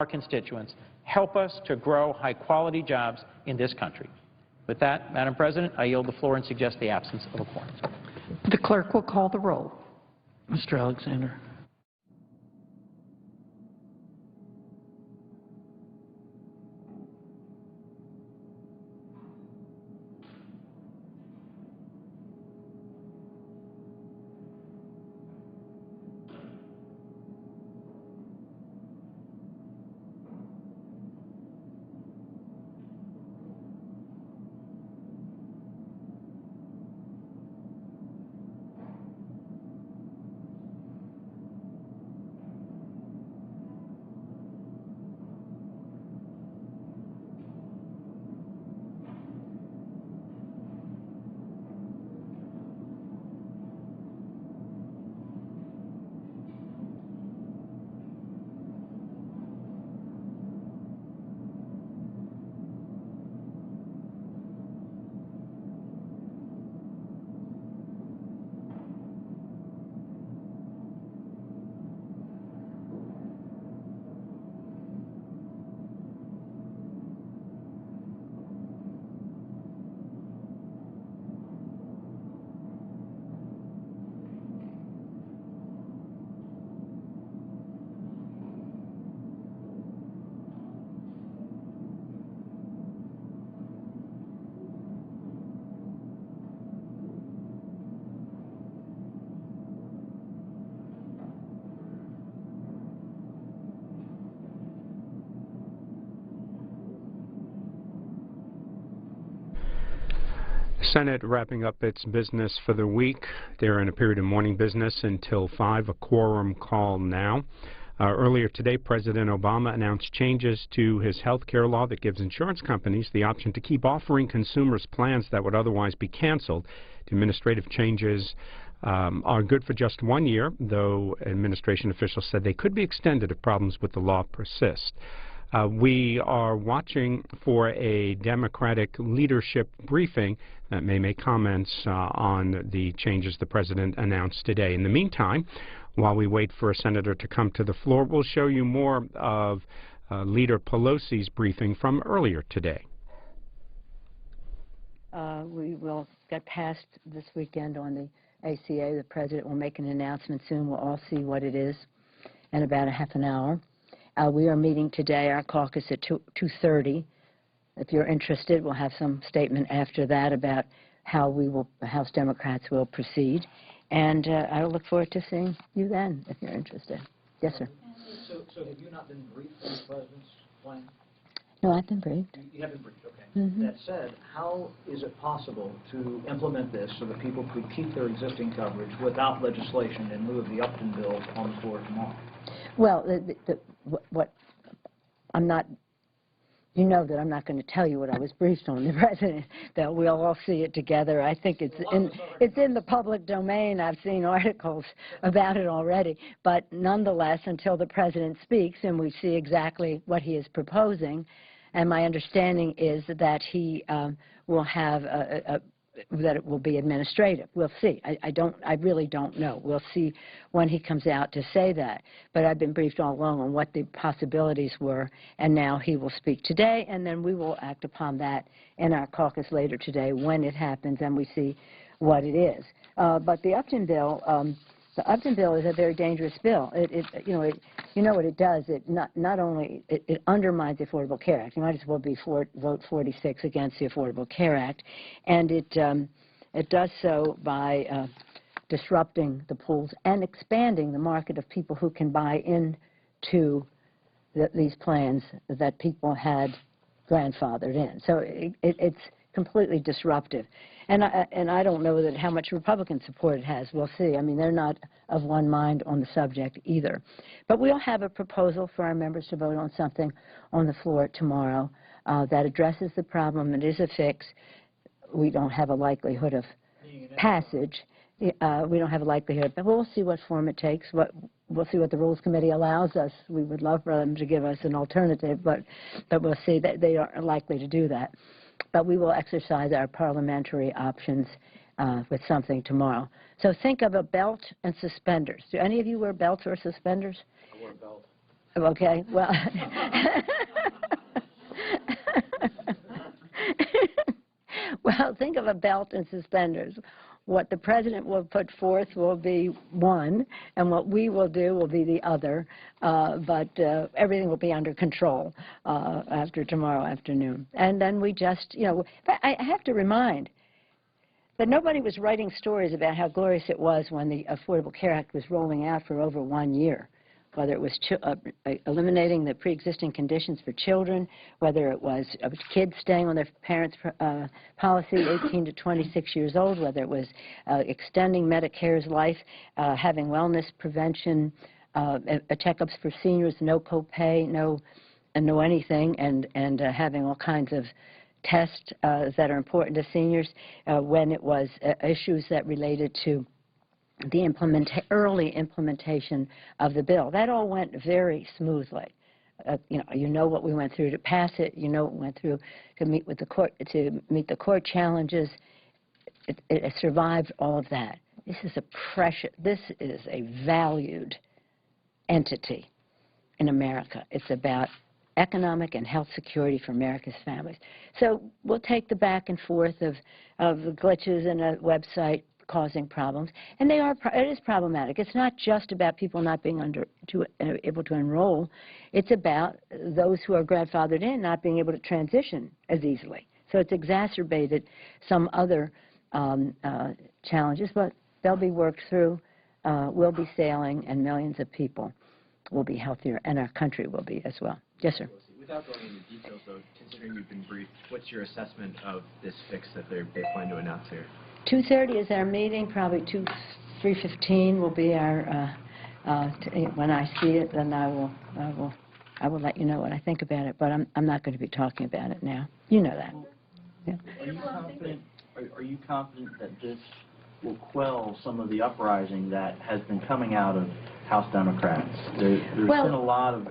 our constituents. Help us to grow high-quality jobs in this country. With that, Madam President, I yield the floor and suggest the absence of a quorum. The clerk will call the roll. Mr. Alexander. Senate wrapping up its business for the week. They're in a period of morning business until 5, a quorum call now. Earlier today, President Obama announced changes to his health care law that gives insurance companies the option to keep offering consumers plans that would otherwise be canceled. The administrative changes are good for just 1 year, though administration officials said they could be extended if problems with the law persist. We are watching for a Democratic leadership briefing that may make comments on the changes the President announced today. In the meantime, while we wait for a senator to come to the floor, we'll show you more of Leader Pelosi's briefing from earlier today. We will get past this weekend on the ACA. The President will make an announcement soon. We'll all see what it is in about a half an hour. We are meeting today, our caucus, at 2:30. If you're interested, we'll have some statement after that about how the House Democrats will proceed. And I look forward to seeing you then, if you're interested. Yes, sir. So have you not been briefed on the President's plan? No, I've been briefed. You have been briefed, okay. Mm-hmm. That said, how is it possible to implement this so that people could keep their existing coverage without legislation in lieu of the Upton bill on the floor tomorrow? Well, what I'm not, you know that I'm not going to tell you what I was briefed on the President, that we'll all see it together. I think it's in the public domain. I've seen articles about it already. But nonetheless, until the President speaks and we see exactly what he is proposing, and my understanding is that he will have that it will be administrative. We'll see. I really don't know. We'll see when he comes out to say that. But I've been briefed all along on what the possibilities were, and now he will speak today, and then we will act upon that in our caucus later today when it happens and we see what it is. But the Upton bill, is a very dangerous bill. You know what it does? It not only it undermines the Affordable Care Act. You might as well vote 46 against the Affordable Care Act, and it does so by disrupting the pools and expanding the market of people who can buy into these plans that people had grandfathered in. So it's completely disruptive. And I don't know how much Republican support it has. We'll see. I mean, they're not of one mind on the subject either. But we'll have a proposal for our members to vote on something on the floor tomorrow that addresses the problem. It is a fix. We don't have a likelihood of passage. We don't have a likelihood, but we'll see what form it takes. We'll see what the Rules Committee allows us. We would love for them to give us an alternative, but we'll see that they aren't likely to do that. But we will exercise our parliamentary options with something tomorrow. So think of a belt and suspenders. Do any of you wear belts or suspenders? I wear a belt. Okay, well, well, think of a belt and suspenders. What the president will put forth will be one, and what we will do will be the other, but everything will be under control after tomorrow afternoon. And then we just, but I have to remind that nobody was writing stories about how glorious it was when the Affordable Care Act was rolling out for over 1 year, whether it was eliminating the pre-existing conditions for children, whether it was kids staying on their parents' policy, 18 to 26 years old, whether it was extending Medicare's life, having wellness prevention, checkups for seniors, no copay, no anything, and having all kinds of tests that are important to seniors, when it was issues that related to the early implementation of the bill. That all went very smoothly. You know what we went through to pass it. You know what we went through to meet with the court, to meet the court challenges. It survived all of that. This is a valued entity in America. It's about economic and health security for America's families. So we'll take the back and forth of the glitches in a website causing problems, and it is problematic. It's not just about people not being able to enroll. It's about those who are grandfathered in not being able to transition as easily. So it's exacerbated some other challenges, but they'll be worked through. We'll be sailing, and millions of people will be healthier, and our country will be as well. Yes, sir. Without going into details, though, considering you've been briefed, what's your assessment of this fix that they plan to announce here? 2:30 is our meeting. Probably 3:15 will be our. When I see it, then I will let you know what I think about it. But I'm not going to be talking about it now. You know that. Yeah. Are you confident that this will quell some of the uprising that has been coming out of House Democrats? There's been a lot of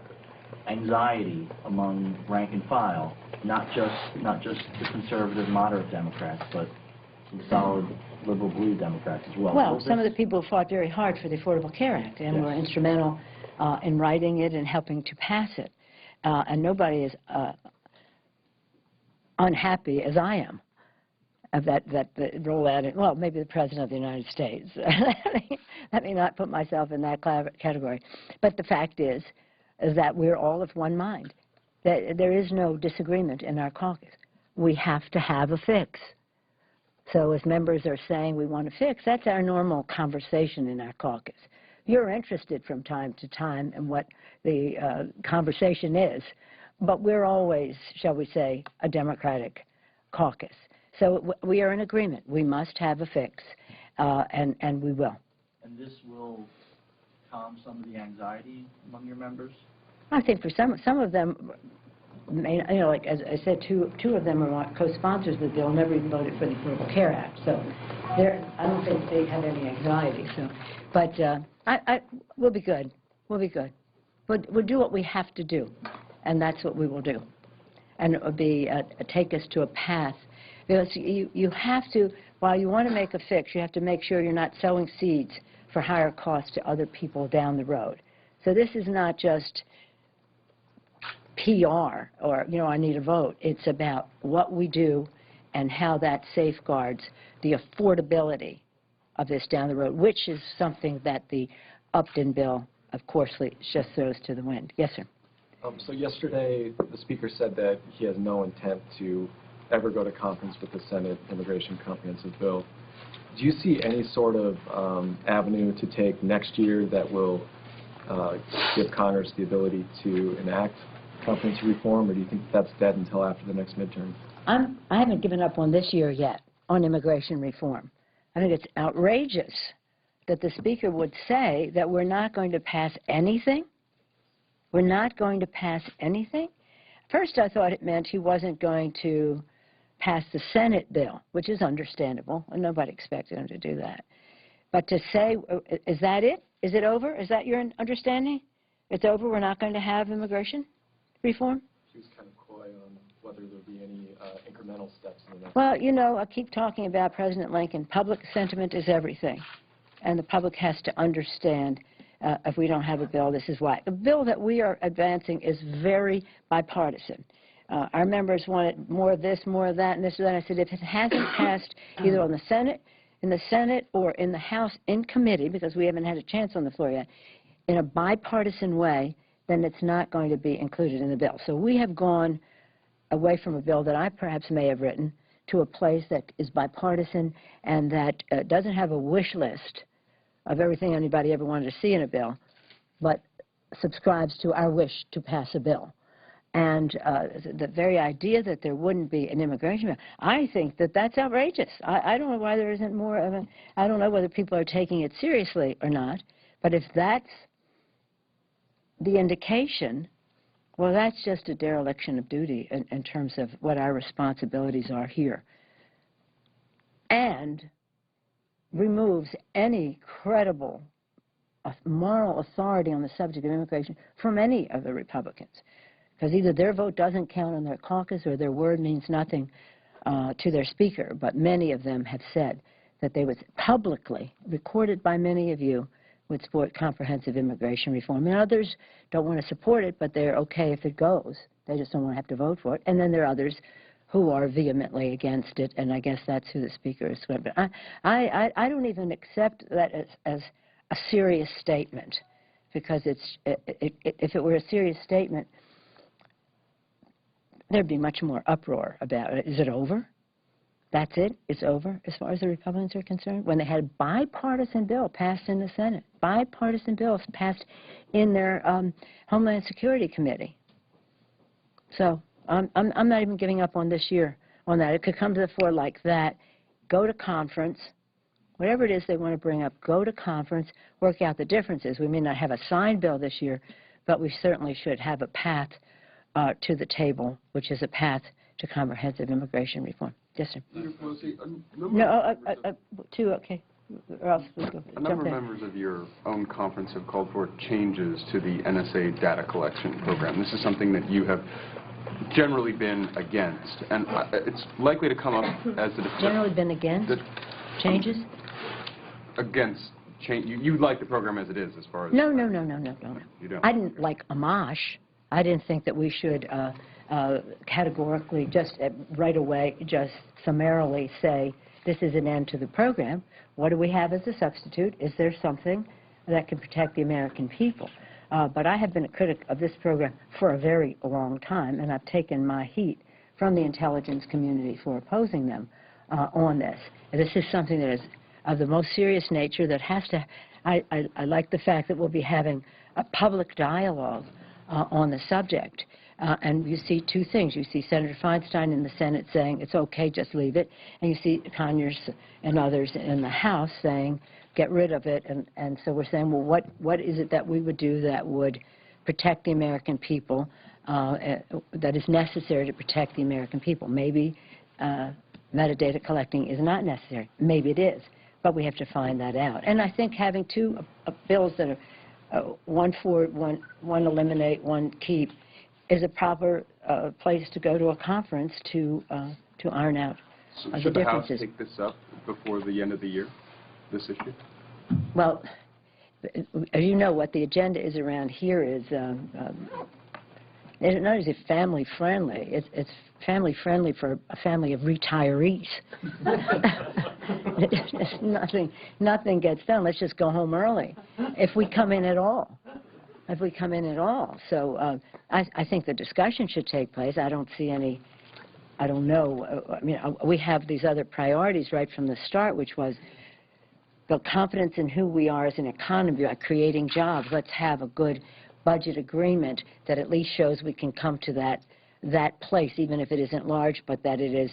anxiety among rank and file, not just the conservative moderate Democrats, but some solid liberal blue Democrats as well. Well, some of the people fought very hard for the Affordable Care Act and were instrumental in writing it and helping to pass it. And nobody is unhappy, as I am, of that rollout. Well, maybe the President of the United States. Let me not put myself in that category. But the fact is that we're all of one mind. There is no disagreement in our caucus. We have to have a fix. So as members are saying we want to fix, that's our normal conversation in our caucus. You're interested from time to time in what the conversation is, but we're always, shall we say, a Democratic caucus. So we are in agreement. We must have a fix, and we will. And this will calm some of the anxiety among your members? I think for some of them, like as I said, two of them are co-sponsors of the bill, never even voted for the Affordable Care Act. So I don't think they have any anxiety. So, but we'll be good. We'll be good. We'll do what we have to do, and that's what we will do. And it will be take us to a path. Because you have to, while you want to make a fix, you have to make sure you're not sowing seeds for higher costs to other people down the road. So this is not just PR or, I need a vote. It's about what we do and how that safeguards the affordability of this down the road, which is something that the Upton bill, of course, just throws to the wind. Yes, sir. So yesterday, the Speaker said that he has no intent to ever go to conference with the Senate Immigration Comprehensive Bill. Do you see any sort of avenue to take next year that will give Congress the ability to enact comprehensive reform, or do you think that's dead until after the next midterm? I haven't given up on this year yet on immigration reform. I think it's outrageous that the Speaker would say that we're not going to pass anything. We're not going to pass anything? First, I thought it meant he wasn't going to pass the Senate bill, which is understandable, and nobody expected him to do that. But to say, is that it? Is it over? Is that your understanding? It's over, we're not going to have immigration reform? She was kind of coy on whether there would be any incremental steps in the next. Well, I keep talking about President Lincoln. Public sentiment is everything, and the public has to understand if we don't have a bill, this is why. The bill that we are advancing is very bipartisan. Our members wanted more of this, more of that, and this and that. I said, if it hasn't passed either on the Senate, in the Senate, or in the House in committee, because we haven't had a chance on the floor yet, in a bipartisan way, then it's not going to be included in the bill. So we have gone away from a bill that I perhaps may have written to a place that is bipartisan and that doesn't have a wish list of everything anybody ever wanted to see in a bill, but subscribes to our wish to pass a bill. And the very idea that there wouldn't be an immigration bill, I think that that's outrageous. I don't know why there isn't more of a, I don't know whether people are taking it seriously or not, but if that's the indication, well, that's just a dereliction of duty in terms of what our responsibilities are here. And removes any credible moral authority on the subject of immigration from any of the Republicans. Because either their vote doesn't count on their caucus or their word means nothing to their speaker. But many of them have said that they would publicly, recorded by many of you, would support comprehensive immigration reform. And others don't want to support it, but they're okay if it goes. They just don't want to have to vote for it. And then there are others who are vehemently against it, and I guess that's who the speaker is going to be. I don't even accept that as a serious statement, because if it were a serious statement, there'd be much more uproar about it. Is it over? That's it? It's over as far as the Republicans are concerned? When they had a bipartisan bill passed in the Senate, bipartisan bills passed in their Homeland Security Committee. So I'm not even giving up on this year on that. It could come to the floor like that, go to conference, whatever it is they want to bring up, go to conference, work out the differences. We may not have a signed bill this year, but we certainly should have a path to the table, which is a path to comprehensive immigration reform. Yes, sir. Two, okay. Or else we'll go. A number of members of your own conference have called for changes to the NSA data collection program. This is something that you have generally been against, and it's likely to come up as the generally been against changes. Against change. You like the program as it is, as far as no. You don't. I didn't like Amash. I didn't think that we should categorically, just right away, just summarily say this is an end to the program. What do we have as a substitute? Is there something that can protect the American people? But I have been a critic of this program for a very long time, and I've taken my heat from the intelligence community for opposing them on this. And this is something that is of the most serious nature that has to, I like the fact that we'll be having a public dialogue on the subject. And you see two things. You see Senator Feinstein in the Senate saying it's okay, just leave it. And you see Conyers and others in the House saying get rid of it. And so we're saying, well, what is it that we would do that would protect the American people, that is necessary to protect the American people? Maybe metadata collecting is not necessary. Maybe it is. But we have to find that out. And I think having two bills that are one eliminate, one keep, is a proper place to go to a conference to iron out the differences. Should the House take this up before the end of the year, this issue? Well, as you know, what the agenda is around here is it's not as if family friendly. It's family friendly for a family of retirees. Nothing gets done. Let's just go home early, if we come in at all. If we come in at all. So I think the discussion should take place. I don't see any, I don't know. I mean, we have these other priorities right from the start, which was build confidence in who we are as an economy by creating jobs. Let's have a good budget agreement that at least shows we can come to that place, even if it isn't large, but that it is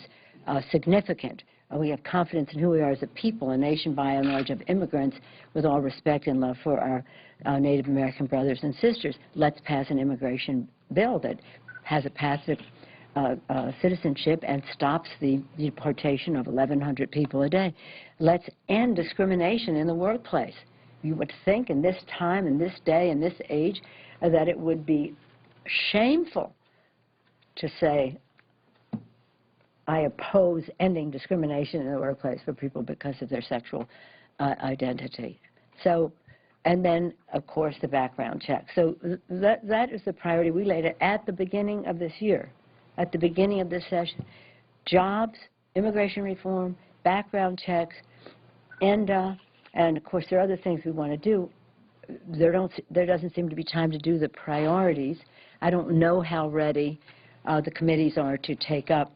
significant. We have confidence in who we are as a people, a nation by and large of immigrants, with all respect and love for our Native American brothers and sisters. Let's pass an immigration bill that has a path to citizenship and stops the deportation of 1,100 people a day. Let's end discrimination in the workplace. You would think in this time, in this day, in this age, that it would be shameful to say, I oppose ending discrimination in the workplace for people because of their sexual identity. So And then, of course, the background check. So that is the priority we laid it at the beginning of this year, at the beginning of this session. Jobs, immigration reform, background checks, and of course, there are other things we want to do. There doesn't seem to be time to do the priorities. I don't know how ready the committees are to take up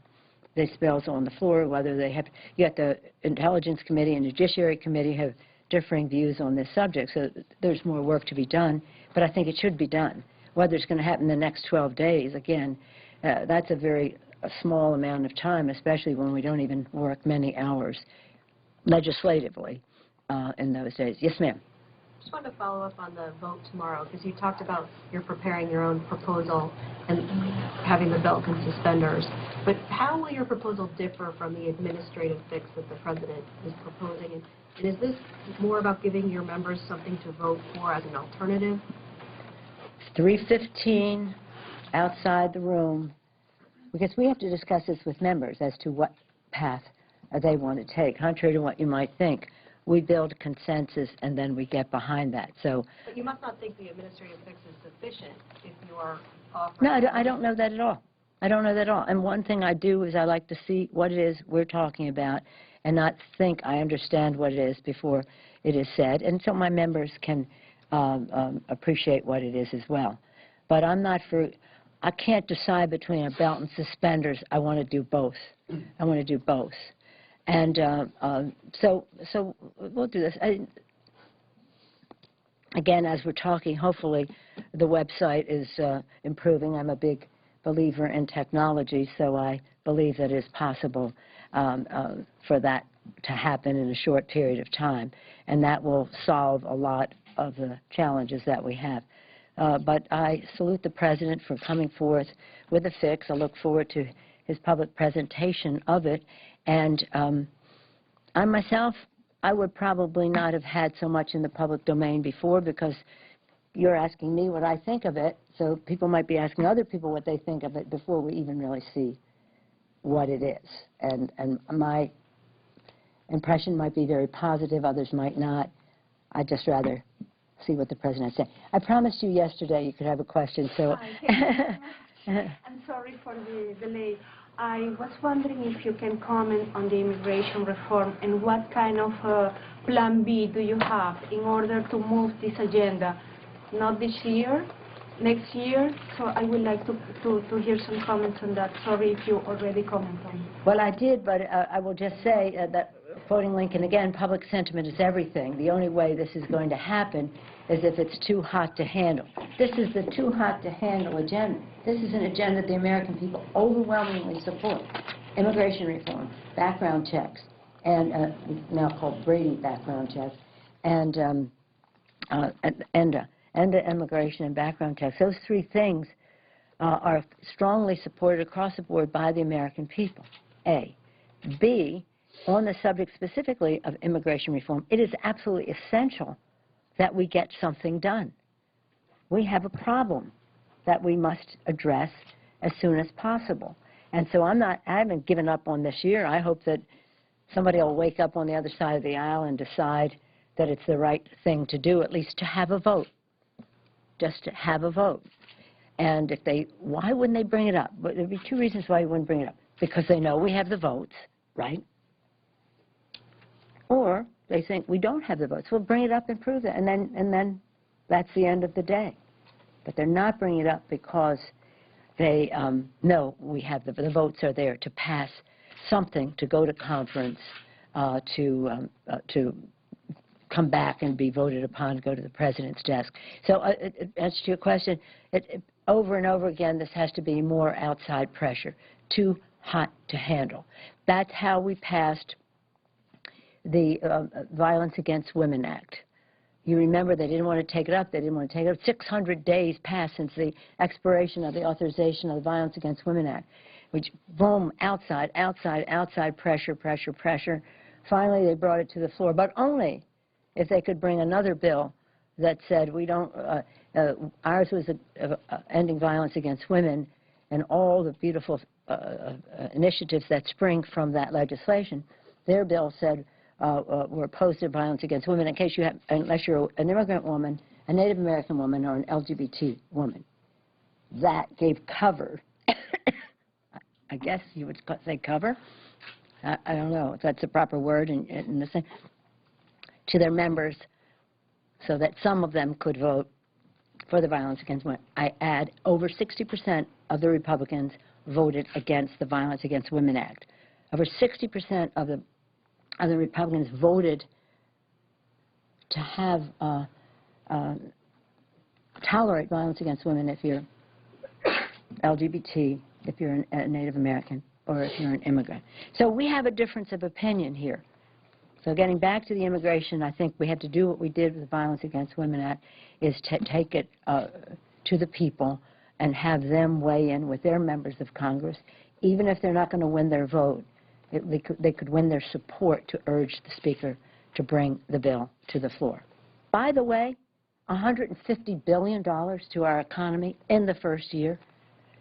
these bills on the floor, whether they have, yet the Intelligence Committee and Judiciary Committee have differing views on this subject, so there's more work to be done, but I think it should be done. Whether it's going to happen in the next 12 days, again, that's a small amount of time, especially when we don't even work many hours legislatively in those days. Yes, ma'am. I just wanted to follow up on the vote tomorrow, because you talked about you're preparing your own proposal and having the belt and suspenders. But how will your proposal differ from the administrative fix that the President is proposing? And is this more about giving your members something to vote for as an alternative? 3:15 outside the room, because we have to discuss this with members as to what path they want to take, contrary to what you might think. We build consensus, and then we get behind that. So, but you must not think the administrative fix is sufficient if you are offering... No, I don't know that at all. I don't know that at all. And one thing I do is I like to see what it is we're talking about and not think I understand what it is before it is said, and so my members can appreciate what it is as well. But I can't decide between a belt and suspenders. I want to do both. I want to do both. And so we'll do this. Again, as we're talking, hopefully the website is improving. I'm a big believer in technology, so I believe that it is possible for that to happen in a short period of time, and that will solve a lot of the challenges that we have. But I salute the President for coming forth with a fix. I look forward to his public presentation of it. And I myself, I would probably not have had so much in the public domain before, because you're asking me what I think of it, so people might be asking other people what they think of it before we even really see what it is. And my impression might be very positive, others might not. I'd just rather see what the President said. I promised you yesterday you could have a question, so... Hi, I'm sorry for the delay. I was wondering if you can comment on the immigration reform and what kind of plan B do you have in order to move this agenda? Not this year, next year, so I would like to hear some comments on that. Sorry if you already commented on it. Well, I did, but I will just say that, quoting Lincoln again, public sentiment is everything. The only way this is going to happen is if it's too hot to handle. This is the too hot to handle agenda. This is an agenda the American people overwhelmingly support. Immigration reform, background checks, and now called Brady background checks, and the immigration and background checks. Those three things are strongly supported across the board by the American people, A. B, on the subject specifically of immigration reform, it is absolutely essential that we get something done. We have a problem that we must address as soon as possible. And so I haven't given up on this year. I hope that somebody will wake up on the other side of the aisle and decide that it's the right thing to do, at least to have a vote, just to have a vote. And why wouldn't they bring it up? But there'd be two reasons why you wouldn't bring it up. Because they know we have the votes, right? Or they think we don't have the votes. Well, bring it up and prove it, and then that's the end of the day. But they're not bringing it up because they know we have the votes are there to pass something, to go to conference, to come back and be voted upon, go to the President's desk. So as to your question, over and over again, this has to be more outside pressure, too hot to handle. That's how we passed the Violence Against Women Act. You remember they didn't want to take it up. They didn't want to take it up. 600 days passed since the expiration of the authorization of the Violence Against Women Act, which, boom, outside pressure, pressure, pressure. Finally, they brought it to the floor, but only if they could bring another bill that said we don't, ours was ending violence against women, and all the beautiful initiatives that spring from that legislation. Their bill said were opposed to violence against women, in case you have, unless you're an immigrant woman, a Native American woman, or an LGBT woman. That gave cover, I guess you would say cover, I don't know if that's the proper word in the same, to their members so that some of them could vote for the violence against women. I add, over 60% of the Republicans voted against the Violence Against Women Act. Over 60% of the Republicans voted to have tolerate violence against women if you're LGBT, if you're a Native American, or if you're an immigrant. So we have a difference of opinion here. So getting back to the immigration, I think we have to do what we did with the Violence Against Women Act, is to take it to the people and have them weigh in with their members of Congress. Even if they're not going to win their vote, they could win their support to urge the Speaker to bring the bill to the floor. By the way, $150 billion to our economy in the first year,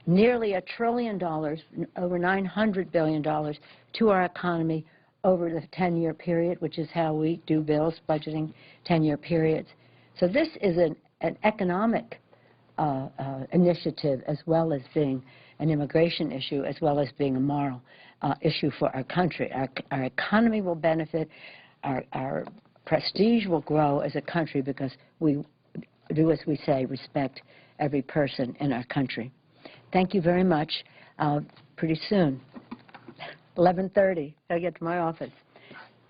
nearly $1 trillion, over $900 billion to our economy over the 10-year period, which is how we do bills, budgeting 10-year periods. So this is an economic initiative, as well as being an immigration issue, as well as being a moral issue for our country. Our economy will benefit, our prestige will grow as a country, because we do, as we say, respect every person in our country. Thank you very much. Pretty soon, 11:30, I'll get to my office.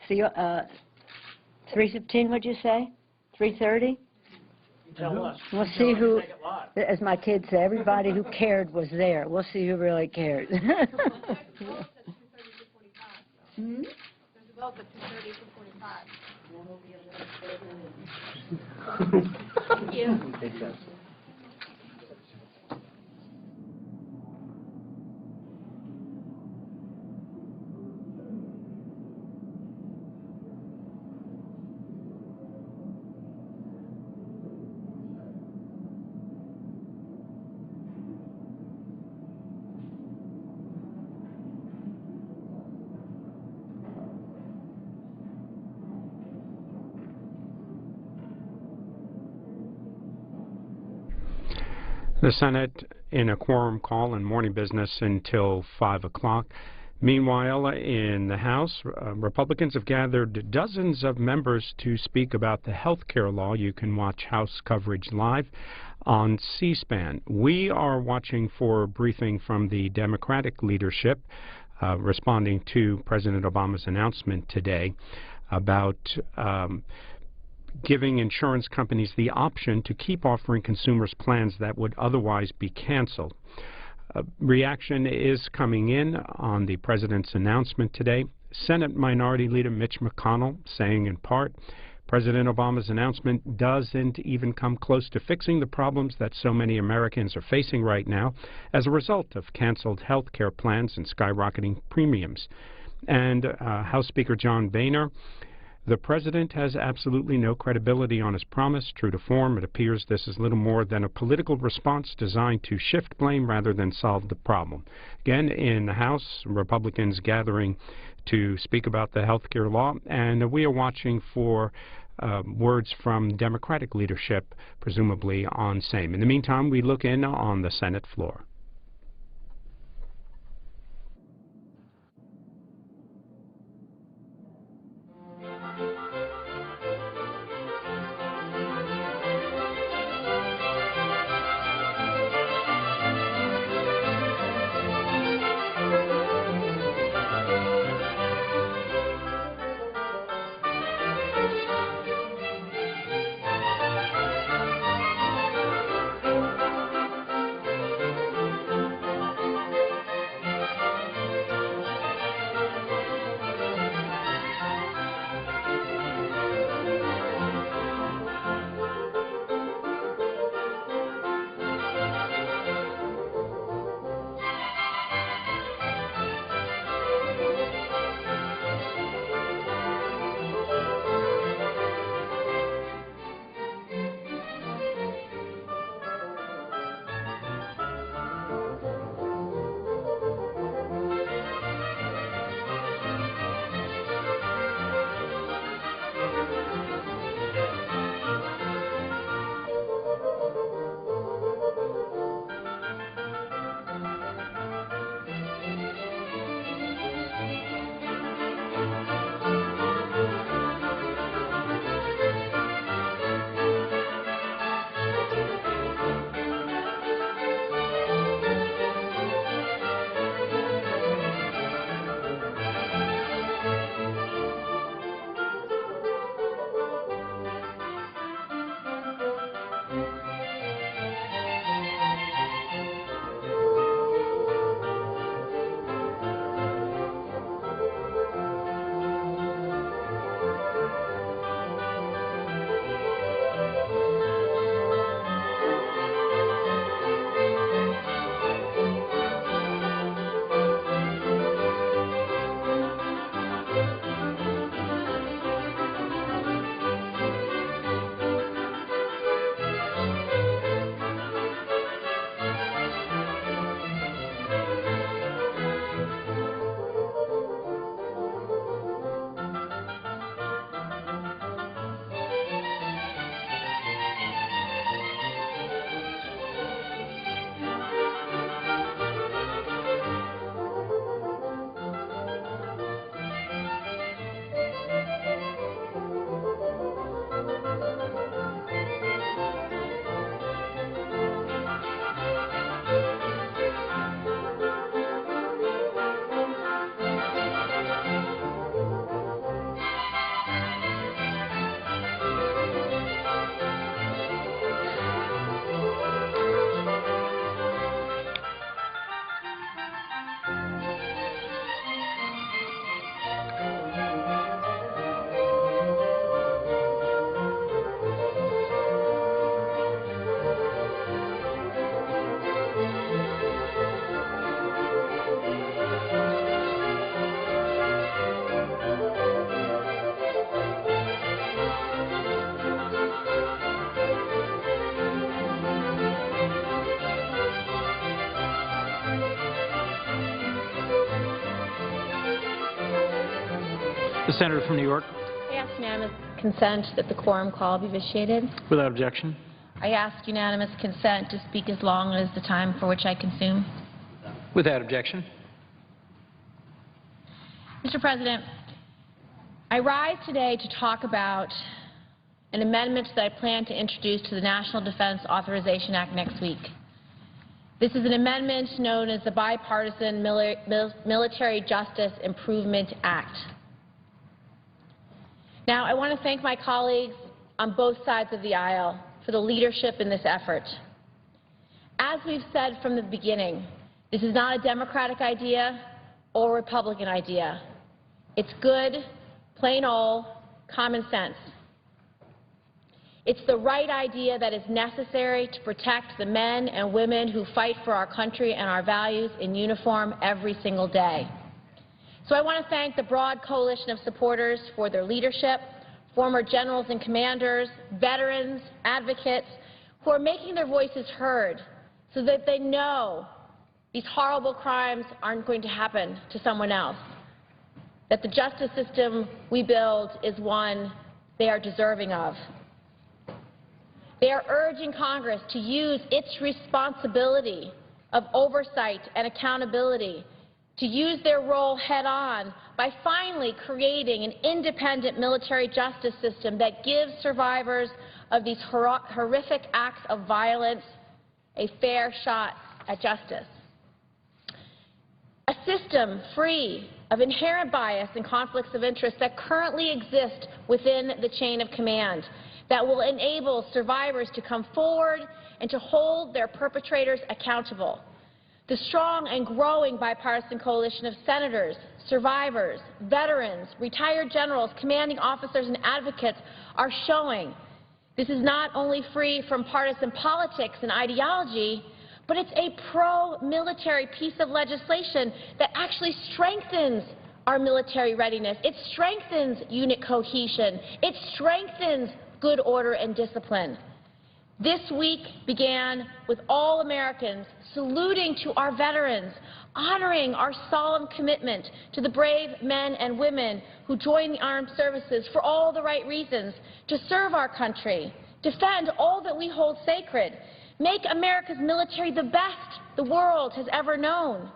See you, 3:15, what'd you say? 3:30? Tell us. We'll see who, as my kids say, everybody who cared was there. We'll see who really cared. There's a vote at 2:30 to 45. Thank you. The Senate in a quorum call and morning business until 5 o'clock. Meanwhile, in the House, Republicans have gathered dozens of members to speak about the health care law. You can watch House coverage live on C-SPAN. We are watching for a briefing from the Democratic leadership responding to President Obama's announcement today about giving insurance companies the option to keep offering consumers plans that would otherwise be canceled. Reaction is coming in on the president's announcement today. Senate Minority Leader Mitch McConnell saying in part, President Obama's announcement doesn't even come close to fixing the problems that so many Americans are facing right now as a result of canceled health care plans and skyrocketing premiums. And House Speaker John Boehner, the president has absolutely no credibility on his promise. True to form, it appears this is little more than a political response designed to shift blame rather than solve the problem. Again, in the House, Republicans gathering to speak about the health care law, and we are watching for words from Democratic leadership, presumably on same. In the meantime, we look in on the Senate floor. The Senator from New York. I ask unanimous consent that the quorum call be vitiated. Without objection. I ask unanimous consent to speak as long as the time for which I consume. Without objection. Mr. President, I rise today to talk about an amendment that I plan to introduce to the National Defense Authorization Act next week. This is an amendment known as the Bipartisan Military Justice Improvement Act. Now, I want to thank my colleagues on both sides of the aisle for the leadership in this effort. As we've said from the beginning, this is not a Democratic idea or a Republican idea. It's good, plain old, common sense. It's the right idea that is necessary to protect the men and women who fight for our country and our values in uniform every single day. So I want to thank the broad coalition of supporters for their leadership, former generals and commanders, veterans, advocates, who are making their voices heard so that they know these horrible crimes aren't going to happen to someone else, that the justice system we build is one they are deserving of. They are urging Congress to use its responsibility of oversight and accountability to use their role head-on by finally creating an independent military justice system that gives survivors of these horrific acts of violence a fair shot at justice. A system free of inherent bias and conflicts of interest that currently exist within the chain of command, that will enable survivors to come forward and to hold their perpetrators accountable. The strong and growing bipartisan coalition of senators, survivors, veterans, retired generals, commanding officers, and advocates are showing this is not only free from partisan politics and ideology, but it's a pro-military piece of legislation that actually strengthens our military readiness. It strengthens unit cohesion. It strengthens good order and discipline. This week began with all Americans saluting to our veterans, honoring our solemn commitment to the brave men and women who join the armed services for all the right reasons, to serve our country, defend all that we hold sacred, make America's military the best the world has ever known.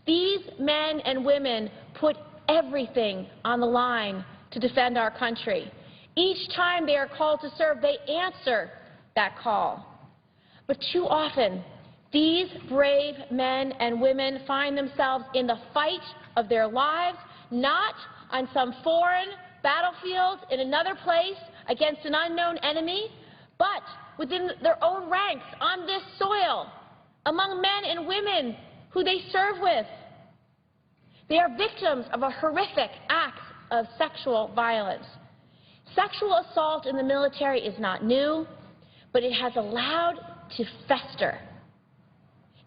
These men and women put everything on the line to defend our country. Each time they are called to serve, they answer that call. But too often, these brave men and women find themselves in the fight of their lives, not on some foreign battlefield in another place against an unknown enemy, but within their own ranks on this soil, among men and women who they serve with. They are victims of a horrific act of sexual violence. Sexual assault in the military is not new, but it has allowed to fester.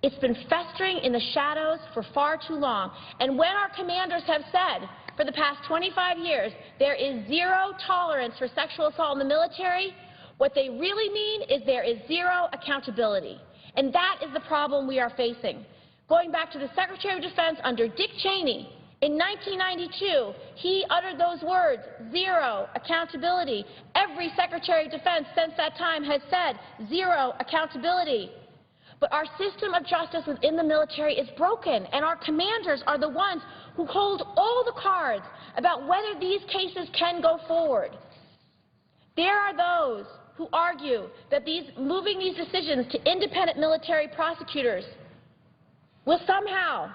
It's been festering in the shadows for far too long. And when our commanders have said for the past 25 years there is zero tolerance for sexual assault in the military, what they really mean is there is zero accountability. And that is the problem we are facing. Going back to the Secretary of Defense under Dick Cheney, in 1992, he uttered those words, zero accountability. Every Secretary of Defense since that time has said zero accountability. But our system of justice within the military is broken, and our commanders are the ones who hold all the cards about whether these cases can go forward. There are those who argue that moving these decisions to independent military prosecutors will somehow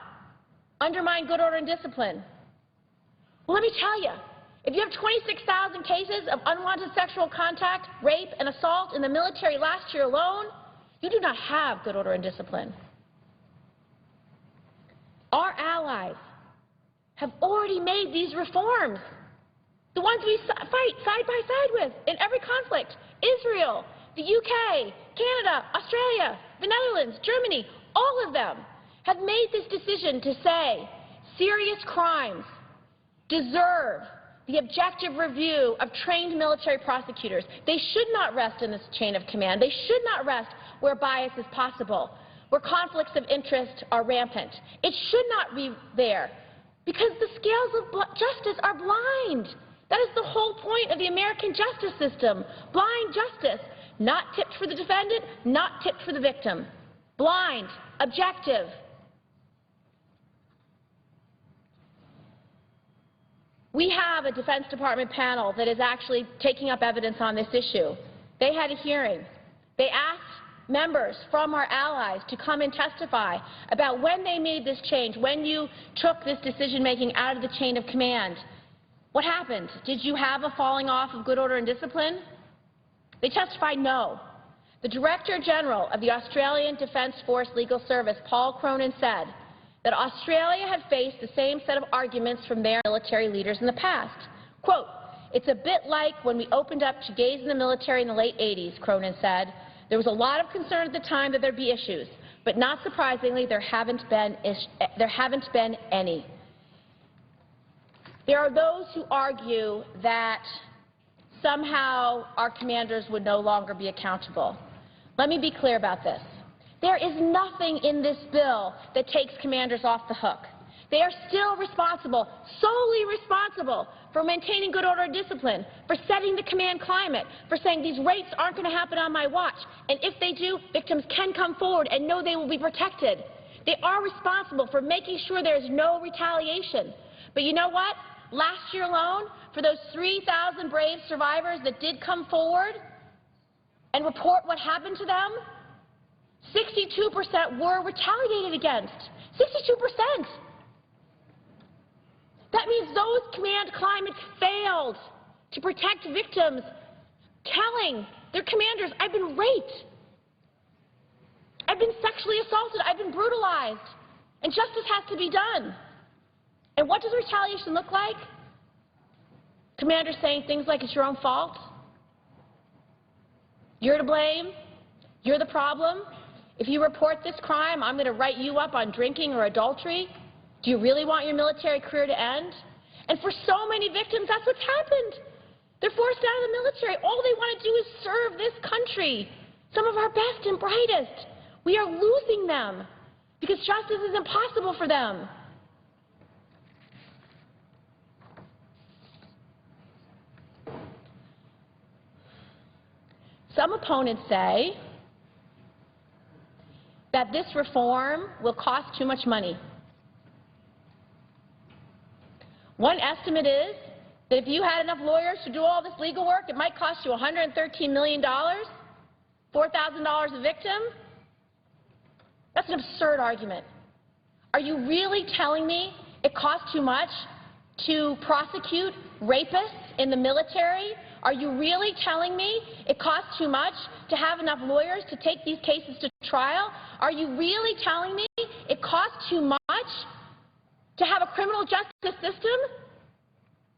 undermine good order and discipline. Well, let me tell you, if you have 26,000 cases of unwanted sexual contact, rape, and assault in the military last year alone, you do not have good order and discipline. Our allies have already made these reforms, the ones we fight side by side with in every conflict. Israel, the UK, Canada, Australia, the Netherlands, Germany, all of them have made this decision to say serious crimes deserve the objective review of trained military prosecutors. They should not rest in this chain of command. They should not rest where bias is possible, where conflicts of interest are rampant. It should not be there because the scales of justice are blind. That is the whole point of the American justice system. Blind justice. Not tipped for the defendant, not tipped for the victim. Blind, objective. We have a Defense Department panel that is actually taking up evidence on this issue. They had a hearing. They asked members from our allies to come and testify about when they made this change, when you took this decision-making out of the chain of command. What happened? Did you have a falling off of good order and discipline? They testified no. The Director General of the Australian Defence Force Legal Service, Paul Cronin, said that Australia had faced the same set of arguments from their military leaders in the past. Quote, "It's a bit like when we opened up to gays in the military in the late 80s, Cronin said. There was a lot of concern at the time that there'd be issues, but not surprisingly, there haven't been any." There are those who argue that somehow our commanders would no longer be accountable. Let me be clear about this. There is nothing in this bill that takes commanders off the hook. They are still responsible, solely responsible, for maintaining good order and discipline, for setting the command climate, for saying these rapes aren't going to happen on my watch, and if they do, victims can come forward and know they will be protected. They are responsible for making sure there is no retaliation. But you know what? Last year alone, for those 3,000 brave survivors that did come forward and report what happened to them, 62% were retaliated against. 62%! That means those command climates failed to protect victims, telling their commanders, I've been raped, I've been sexually assaulted, I've been brutalized, and justice has to be done. And what does retaliation look like? Commanders saying things like, it's your own fault, you're to blame, you're the problem. If you report this crime, I'm going to write you up on drinking or adultery. Do you really want your military career to end? And for so many victims, that's what's happened. They're forced out of the military. All they want to do is serve this country, some of our best and brightest. We are losing them because justice is impossible for them. Some opponents say that this reform will cost too much money. One estimate is that if you had enough lawyers to do all this legal work, it might cost you $113 million, $4,000 a victim. That's an absurd argument. Are you really telling me it costs too much to prosecute rapists in the military? Are you really telling me it costs too much to have enough lawyers to take these cases to trial? Are you really telling me it costs too much to have a criminal justice system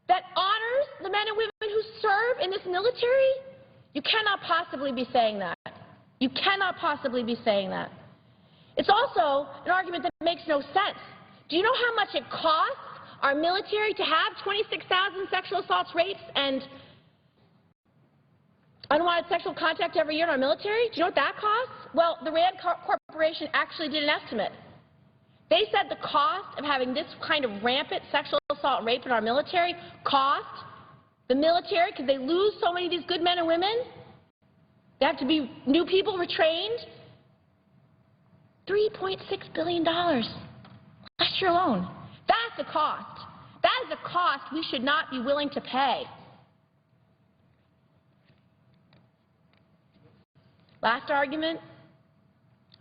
that honors the men and women who serve in this military? You cannot possibly be saying that. You cannot possibly be saying that. It's also an argument that makes no sense. Do you know how much it costs our military to have 26,000 sexual assaults, rapes, and unwanted sexual contact every year in our military? Do you know what that costs? Well, the RAND Corporation actually did an estimate. They said the cost of having this kind of rampant sexual assault and rape in our military cost the military, because they lose so many of these good men and women, they have to be new people retrained, $3.6 billion last year alone. That's a cost. That is a cost we should not be willing to pay. Last argument,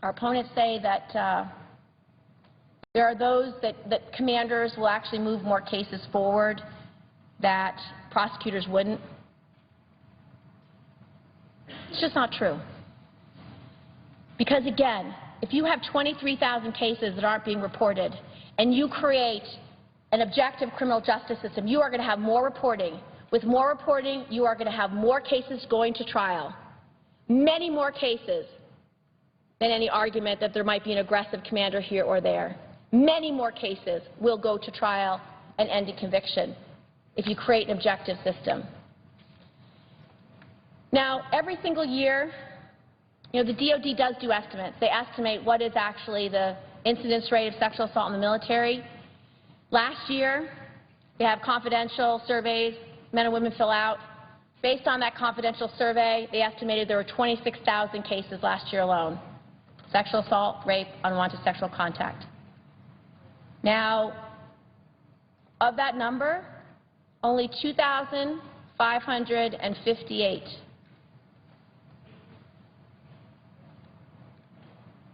our opponents say that there are those that commanders will actually move more cases forward that prosecutors wouldn't. It's just not true. Because again, if you have 23,000 cases that aren't being reported and you create an objective criminal justice system, you are going to have more reporting. With more reporting, you are going to have more cases going to trial. Many more cases than any argument that there might be an aggressive commander here or there. Many more cases will go to trial and end in conviction if you create an objective system. Now, every single year, the DOD does do estimates. They estimate what is actually the incidence rate of sexual assault in the military. Last year, they have confidential surveys men and women fill out. Based on that confidential survey, they estimated there were 26,000 cases last year alone. Sexual assault, rape, unwanted sexual contact. Now, of that number, only 2,558,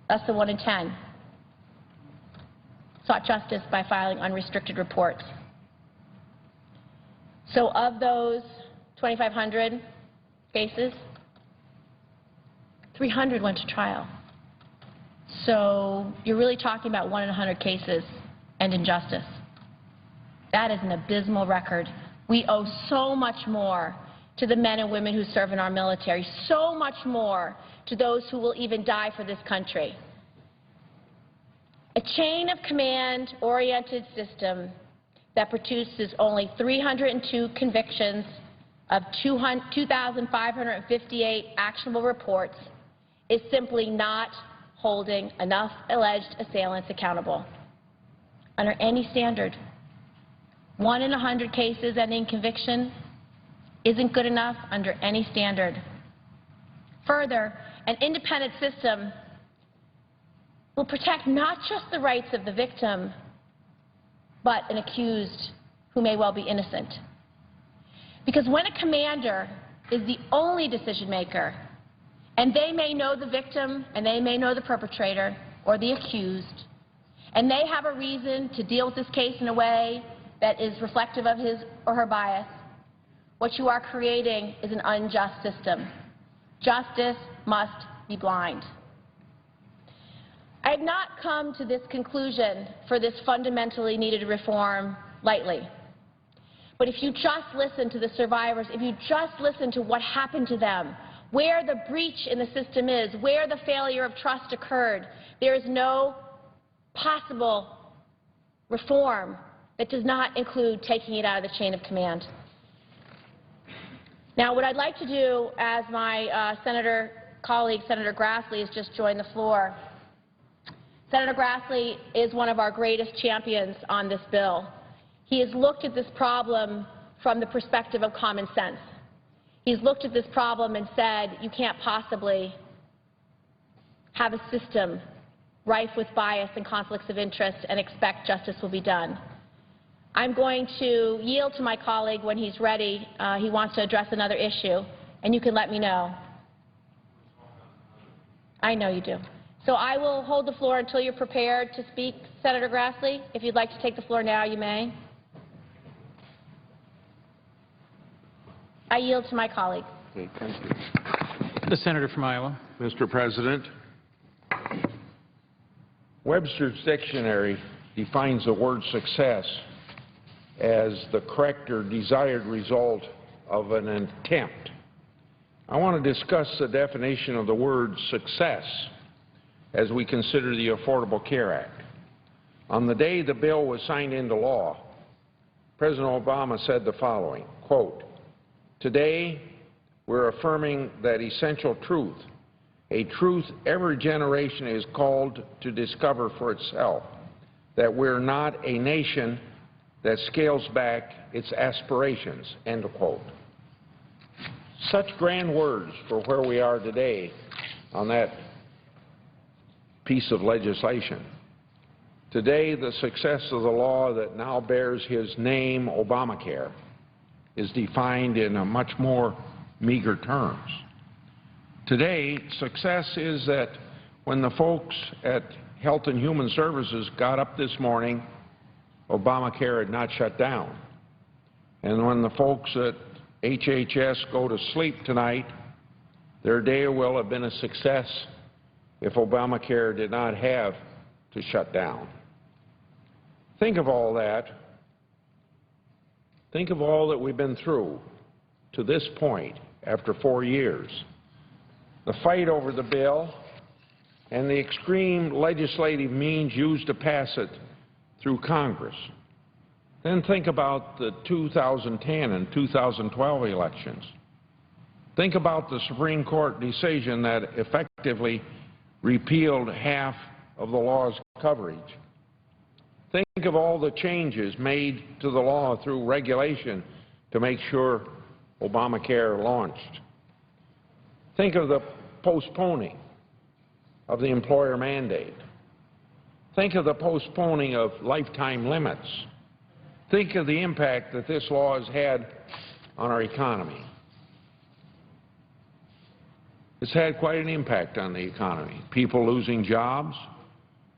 less than 1 in 10, sought justice by filing unrestricted reports. So of those 2,500 cases, 300 went to trial. So you're really talking about 1 in 100 cases end in justice. That is an abysmal record. We owe so much more to the men and women who serve in our military, so much more to those who will even die for this country. A chain of command-oriented system that produces only 302 convictions of 2,558 actionable reports is simply not holding enough alleged assailants accountable. Under any standard, 1 in 100 cases ending conviction isn't good enough under any standard. Further, an independent system will protect not just the rights of the victim, but an accused who may well be innocent. Because when a commander is the only decision maker, and they may know the victim and they may know the perpetrator or the accused, and they have a reason to deal with this case in a way that is reflective of his or her bias, what you are creating is an unjust system. Justice must be blind. I have not come to this conclusion for this fundamentally needed reform lightly. But if you just listen to the survivors, if you just listen to what happened to them, where the breach in the system is, where the failure of trust occurred, there is no possible reform that does not include taking it out of the chain of command. Now, what I'd like to do, as my senator colleague, Senator Grassley, has just joined the floor. Senator Grassley is one of our greatest champions on this bill. He has looked at this problem from the perspective of common sense. He's looked at this problem and said, you can't possibly have a system rife with bias and conflicts of interest and expect justice will be done. I'm going to yield to my colleague when he's ready. He wants to address another issue, and you can let me know. I know you do. So I will hold the floor until you're prepared to speak, Senator Grassley. If you'd like to take the floor now, you may. I yield to my colleague. Okay, thank you. The senator from Iowa. Mr. President, Webster's dictionary defines the word success as the correct or desired result of an attempt. I want to discuss the definition of the word success as we consider the Affordable Care Act. On the day the bill was signed into law, President Obama said the following, quote, "Today we're affirming that essential truth, a truth every generation is called to discover for itself, that we're not a nation that scales back its aspirations," end quote. Such grand words for where we are today on that piece of legislation. Today, the success of the law that now bears his name, Obamacare, is defined in a much more meager terms. Today, success is that when the folks at Health and Human Services got up this morning, Obamacare had not shut down. And when the folks at HHS go to sleep tonight, their day will have been a success if Obamacare did not have to shut down. Think of all that. Think of all that we've been through to this point after 4 years. The fight over the bill and the extreme legislative means used to pass it through Congress. Then think about the 2010 and 2012 elections. Think about the Supreme Court decision that effectively repealed half of the law's coverage. Think of all the changes made to the law through regulation to make sure Obamacare launched. Think of the postponing of the employer mandate. Think of the postponing of lifetime limits. Think of the impact that this law has had on our economy. It's had quite an impact on the economy. People losing jobs,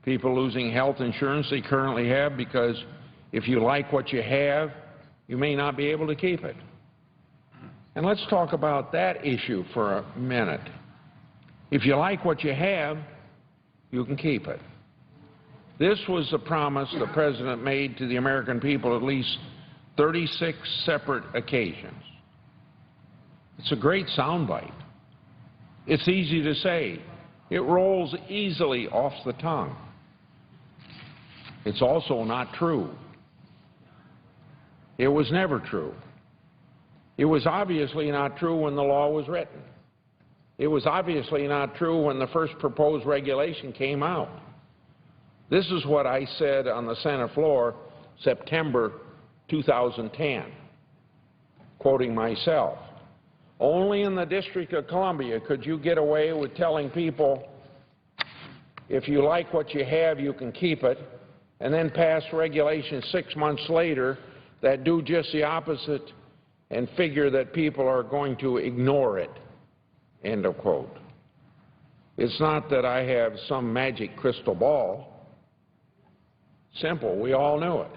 people losing health insurance they currently have because if you like what you have, you may not be able to keep it. And let's talk about that issue for a minute. If you like what you have, you can keep it. This was the promise the President made to the American people at least 36 separate occasions. It's a great soundbite. It's easy to say. It rolls easily off the tongue. It's also not true. It was never true. It was obviously not true when the law was written. It was obviously not true when the first proposed regulation came out. This is what I said on the Senate floor September 2010, quoting myself. Only in the District of Columbia could you get away with telling people, if you like what you have, you can keep it, and then pass regulations 6 months later that do just the opposite and figure that people are going to ignore it, end of quote. It's not that I have some magic crystal ball. Simple, we all knew it.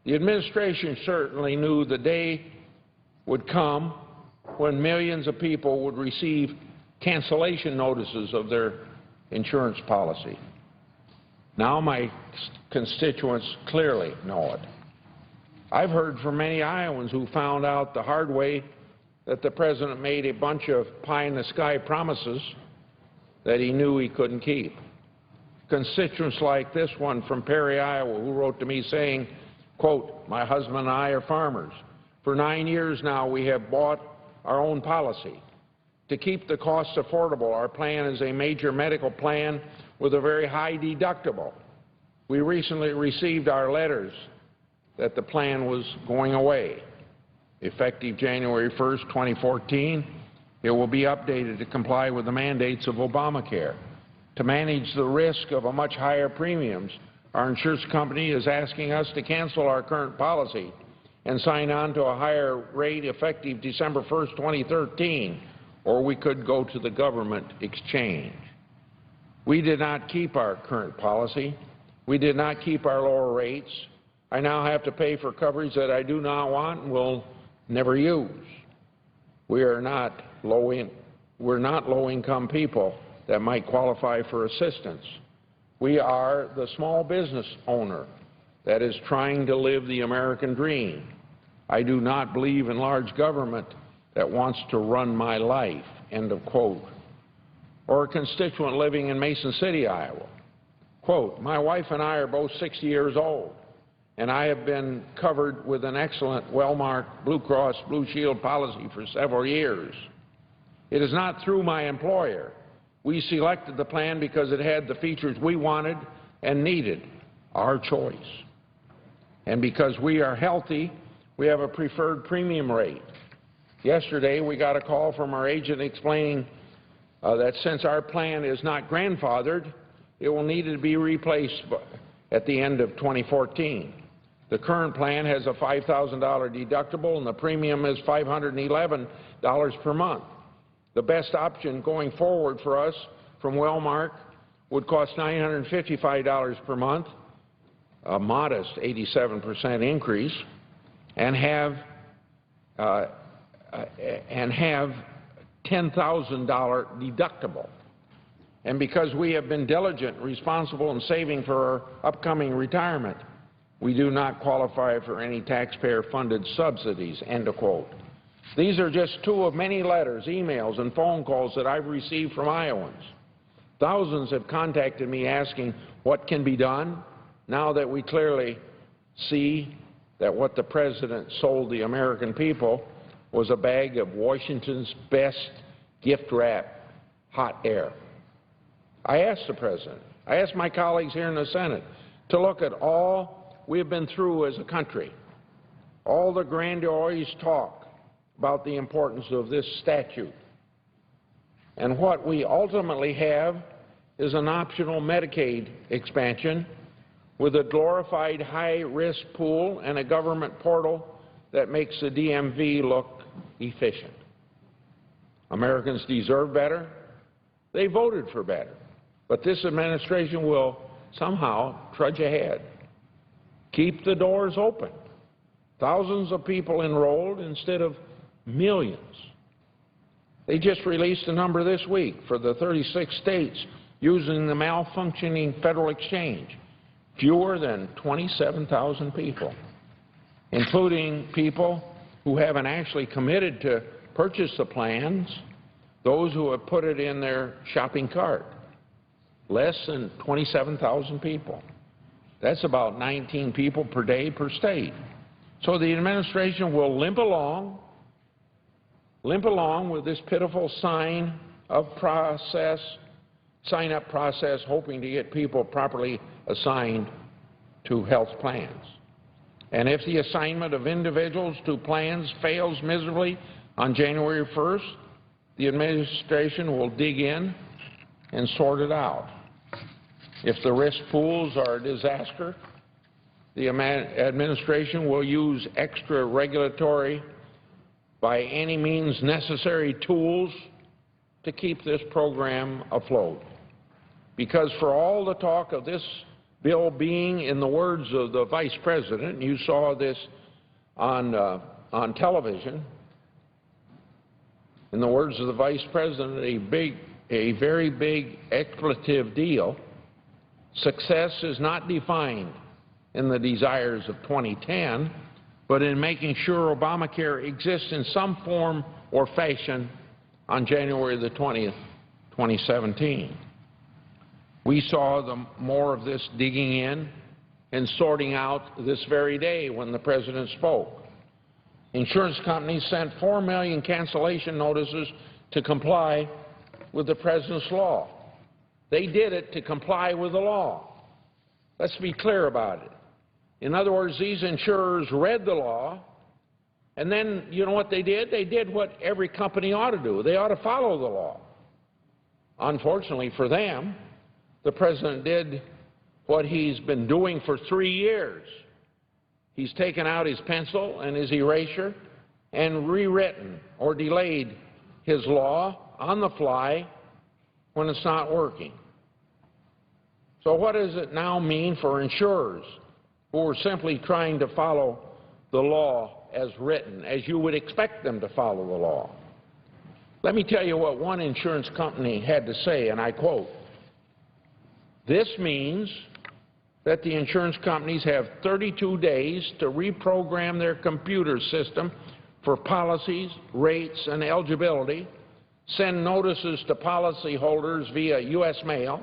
The administration certainly knew the day would come when millions of people would receive cancellation notices of their insurance policy. Now my constituents clearly know it. I've heard from many Iowans who found out the hard way that the President made a bunch of pie-in-the-sky promises that he knew he couldn't keep. Constituents like this one from Perry, Iowa, who wrote to me saying, quote, my husband and I are farmers. For 9 years now we have bought our own policy. To keep the costs affordable, our plan is a major medical plan with a very high deductible. We recently received our letters that the plan was going away. Effective January 1st, 2014, it will be updated to comply with the mandates of Obamacare. To manage the risk of a much higher premiums, our insurance company is asking us to cancel our current policy and sign on to a higher rate effective December 1st, 2013, or we could go to the government exchange. We did not keep our current policy. We did not keep our lower rates. I now have to pay for coverage that I do not want and will never use. We're not low-income people that might qualify for assistance. We are the small business owner that is trying to live the American dream. I do not believe in large government that wants to run my life, end of quote. Or a constituent living in Mason City, Iowa. Quote, my wife and I are both 60 years old, and I have been covered with an excellent, well-marked Blue Cross Blue Shield policy for several years. It is not through my employer. We selected the plan because it had the features we wanted and needed, our choice. And because we are healthy, we have a preferred premium rate. Yesterday, we got a call from our agent explaining that since our plan is not grandfathered, it will need to be replaced at the end of 2014. The current plan has a $5,000 deductible and the premium is $511 per month. The best option going forward for us from Wellmark would cost $955 per month, a modest 87% increase, and have $10,000 deductible. And because we have been diligent, responsible, and saving for our upcoming retirement, we do not qualify for any taxpayer-funded subsidies, end of quote. These are just two of many letters, emails, and phone calls that I've received from Iowans. Thousands have contacted me asking what can be done now that we clearly see that what the President sold the American people was a bag of Washington's best gift-wrapped hot air. I asked the President, I asked my colleagues here in the Senate, to look at all we've been through as a country, all the grandiose talk about the importance of this statute. And what we ultimately have is an optional Medicaid expansion with a glorified high-risk pool and a government portal that makes the DMV look efficient. Americans deserve better. They voted for better. But this administration will somehow trudge ahead. Keep the doors open. Thousands of people enrolled instead of millions. They just released a number this week for the 36 states using the malfunctioning federal exchange. Fewer than 27,000 people, including people who haven't actually committed to purchase the plans, those who have put it in their shopping cart. Less than 27,000 people. That's about 19 people per day per state. So the administration will limp along with this pitiful sign-up process, hoping to get people properly assigned to health plans. And if the assignment of individuals to plans fails miserably on January 1st, the administration will dig in and sort it out. If the risk pools are a disaster, the administration will use extra regulatory, by any means necessary tools to keep this program afloat. Because for all the talk of this bill being, in the words of the Vice President, and you saw this on television, in the words of the Vice President, a very big expletive deal, success is not defined in the desires of 2010, but in making sure Obamacare exists in some form or fashion on January the 20th, 2017. We saw more of this digging in and sorting out this very day when the President spoke. Insurance companies sent 4 million cancellation notices to comply with the President's law. They did it to comply with the law. Let's be clear about it. In other words, these insurers read the law, and then you know what they did? They did what every company ought to do. They ought to follow the law. Unfortunately for them, the President did what he's been doing for 3 years. He's taken out his pencil and his eraser and rewritten or delayed his law on the fly when it's not working. So what does it now mean for insurers who are simply trying to follow the law as written, as you would expect them to follow the law? Let me tell you what one insurance company had to say, and I quote, "This means that the insurance companies have 32 days to reprogram their computer system for policies, rates, and eligibility, send notices to policyholders via U.S. mail,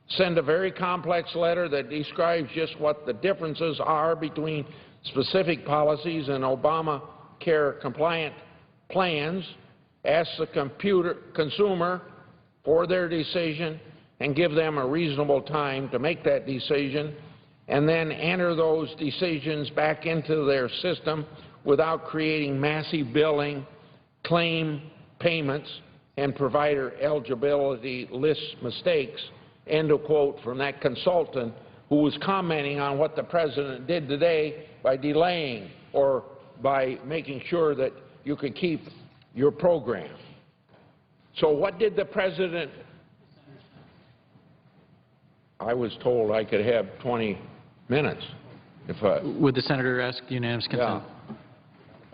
send a very complex letter that describes just what the differences are between specific policies and Obamacare-compliant plans, ask the consumer for their decision, and give them a reasonable time to make that decision, and then enter those decisions back into their system without creating massive billing, claim payments, and provider eligibility list mistakes," end of quote from that consultant who was commenting on what the President did today by delaying or by making sure that you could keep your program. So what did the President? I was told I could have 20 minutes. Would the Senator ask unanimous consent?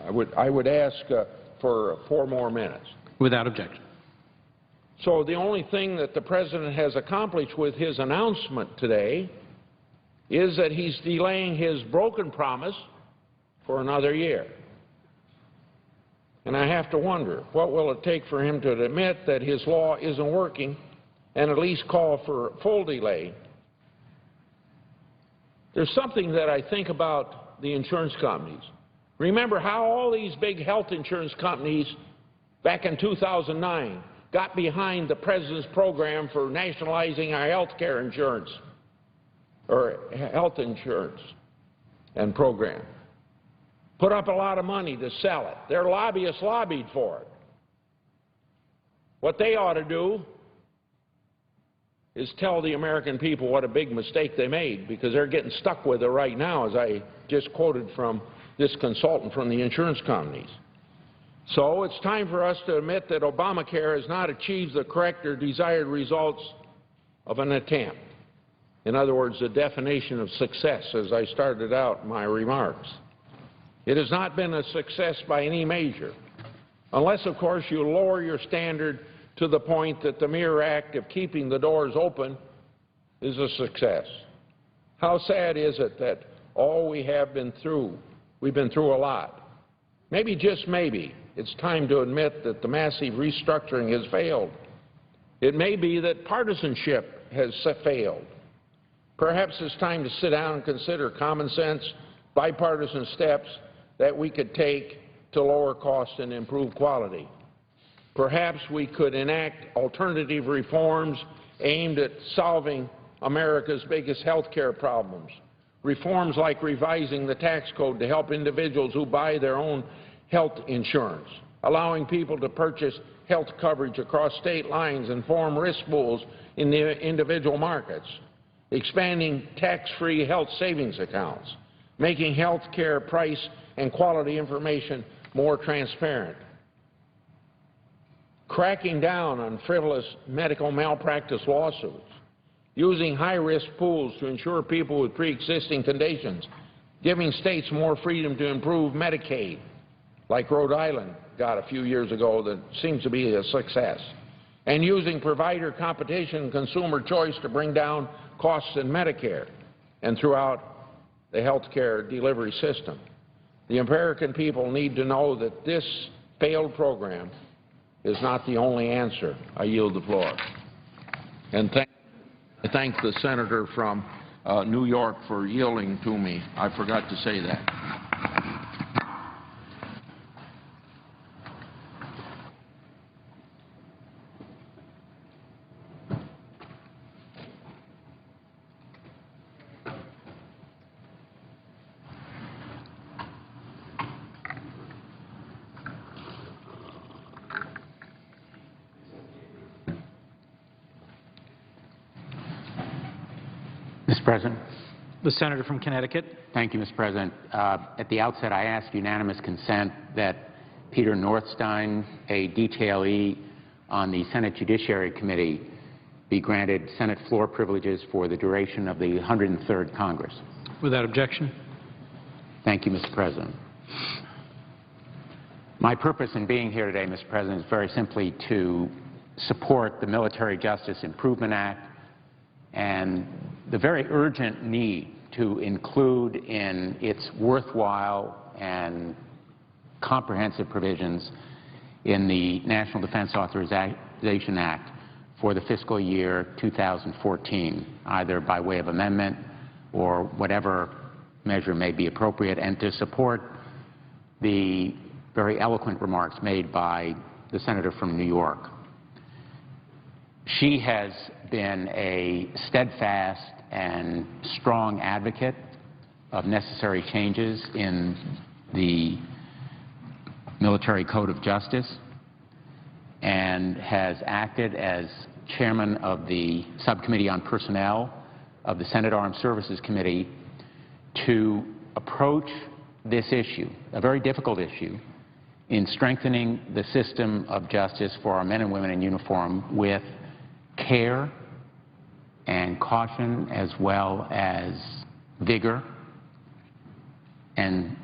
Yeah. I would ask for 4 more minutes. Without objection. So the only thing that the President has accomplished with his announcement today is that he's delaying his broken promise for another year. And I have to wonder, what will it take for him to admit that his law isn't working and at least call for full delay? There's something that I think about the insurance companies. Remember how all these big health insurance companies back in 2009 got behind the President's program for nationalizing our health care insurance. or health insurance and program. Put up a lot of money to sell it. Their lobbyists lobbied for it. What they ought to do is tell the American people what a big mistake they made, because they're getting stuck with it right now, as I just quoted from this consultant from the insurance companies. So it's time for us to admit that Obamacare has not achieved the correct or desired results of an attempt. In other words, the definition of success, as I started out my remarks. It has not been a success by any measure, unless, of course, you lower your standard to the point that the mere act of keeping the doors open is a success. How sad is it that all we have been through, we've been through a lot. Maybe, just maybe, it's time to admit that the massive restructuring has failed. It may be that partisanship has failed. Perhaps it's time to sit down and consider common sense, bipartisan steps that we could take to lower costs and improve quality. Perhaps we could enact alternative reforms aimed at solving America's biggest health care problems. Reforms like revising the tax code to help individuals who buy their own health insurance, allowing people to purchase health coverage across state lines and form risk pools in the individual markets, expanding tax-free health savings accounts, making health care price and quality information more transparent, cracking down on frivolous medical malpractice lawsuits, using high-risk pools to insure people with pre-existing conditions, giving states more freedom to improve Medicaid, like Rhode Island got a few years ago that seems to be a success, and using provider competition and consumer choice to bring down costs in Medicare and throughout the health care delivery system. The American people need to know that this failed program is not the only answer. I yield the floor. And I thank the senator from New York for yielding to me. I forgot to say that. Mr. President. The senator from Connecticut. Thank you, Mr. President. At the outset, I ask unanimous consent that Peter Northstein, a detailee on the Senate Judiciary Committee, be granted Senate floor privileges for the duration of the 103rd Congress. Without objection. Thank you, Mr. President. My purpose in being here today, Mr. President, is very simply to support the Military Justice Improvement Act and the very urgent need to include in its worthwhile and comprehensive provisions in the National Defense Authorization Act for the fiscal year 2014, either by way of amendment or whatever measure may be appropriate, and to support the very eloquent remarks made by the senator from New York. She has been a steadfast and strong advocate of necessary changes in the Military Code of Justice and has acted as chairman of the Subcommittee on Personnel of the Senate Armed Services Committee to approach this issue, a very difficult issue, in strengthening the system of justice for our men and women in uniform with care and caution, as well as vigor and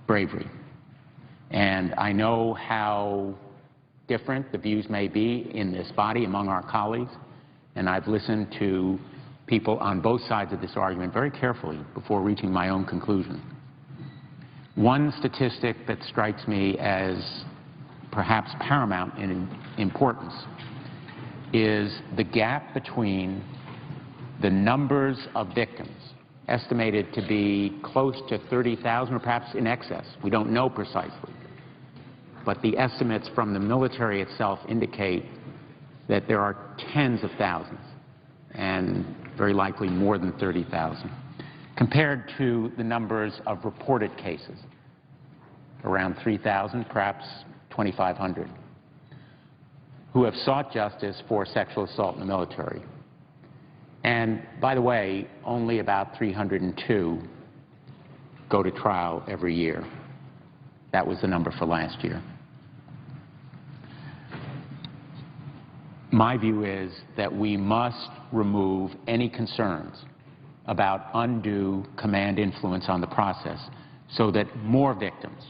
bravery. And I know how different the views may be in this body among our colleagues, and I've listened to people on both sides of this argument very carefully before reaching my own conclusion. One statistic that strikes me as perhaps paramount in importance is the gap between the numbers of victims, estimated to be close to 30,000 or perhaps in excess. We don't know precisely. But the estimates from the military itself indicate that there are tens of thousands. And very likely more than 30,000, compared to the numbers of reported cases, around 3,000, perhaps 2,500, who have sought justice for sexual assault in the military. And, by the way, only about 302 go to trial every year. That was the number for last year. My view is that we must remove any concerns about undue command influence on the process so that more victims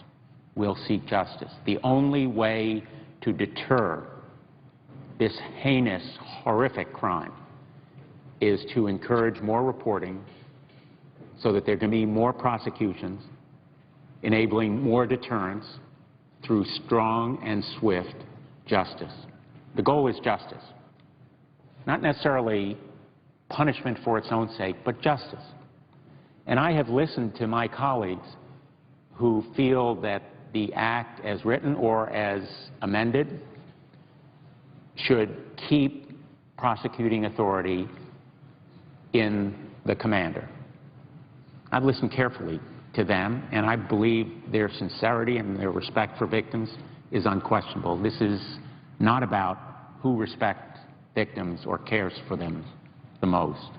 will seek justice. The only way to deter this heinous, horrific crime is to encourage more reporting so that there can be more prosecutions, enabling more deterrence through strong and swift justice. The goal is justice, not necessarily punishment for its own sake, but justice. And I have listened to my colleagues who feel that the act as written or as amended should keep prosecuting authority in the commander. I've listened carefully to them, and I believe their sincerity and their respect for victims is unquestionable. This is not about who respects victims or cares for them the most.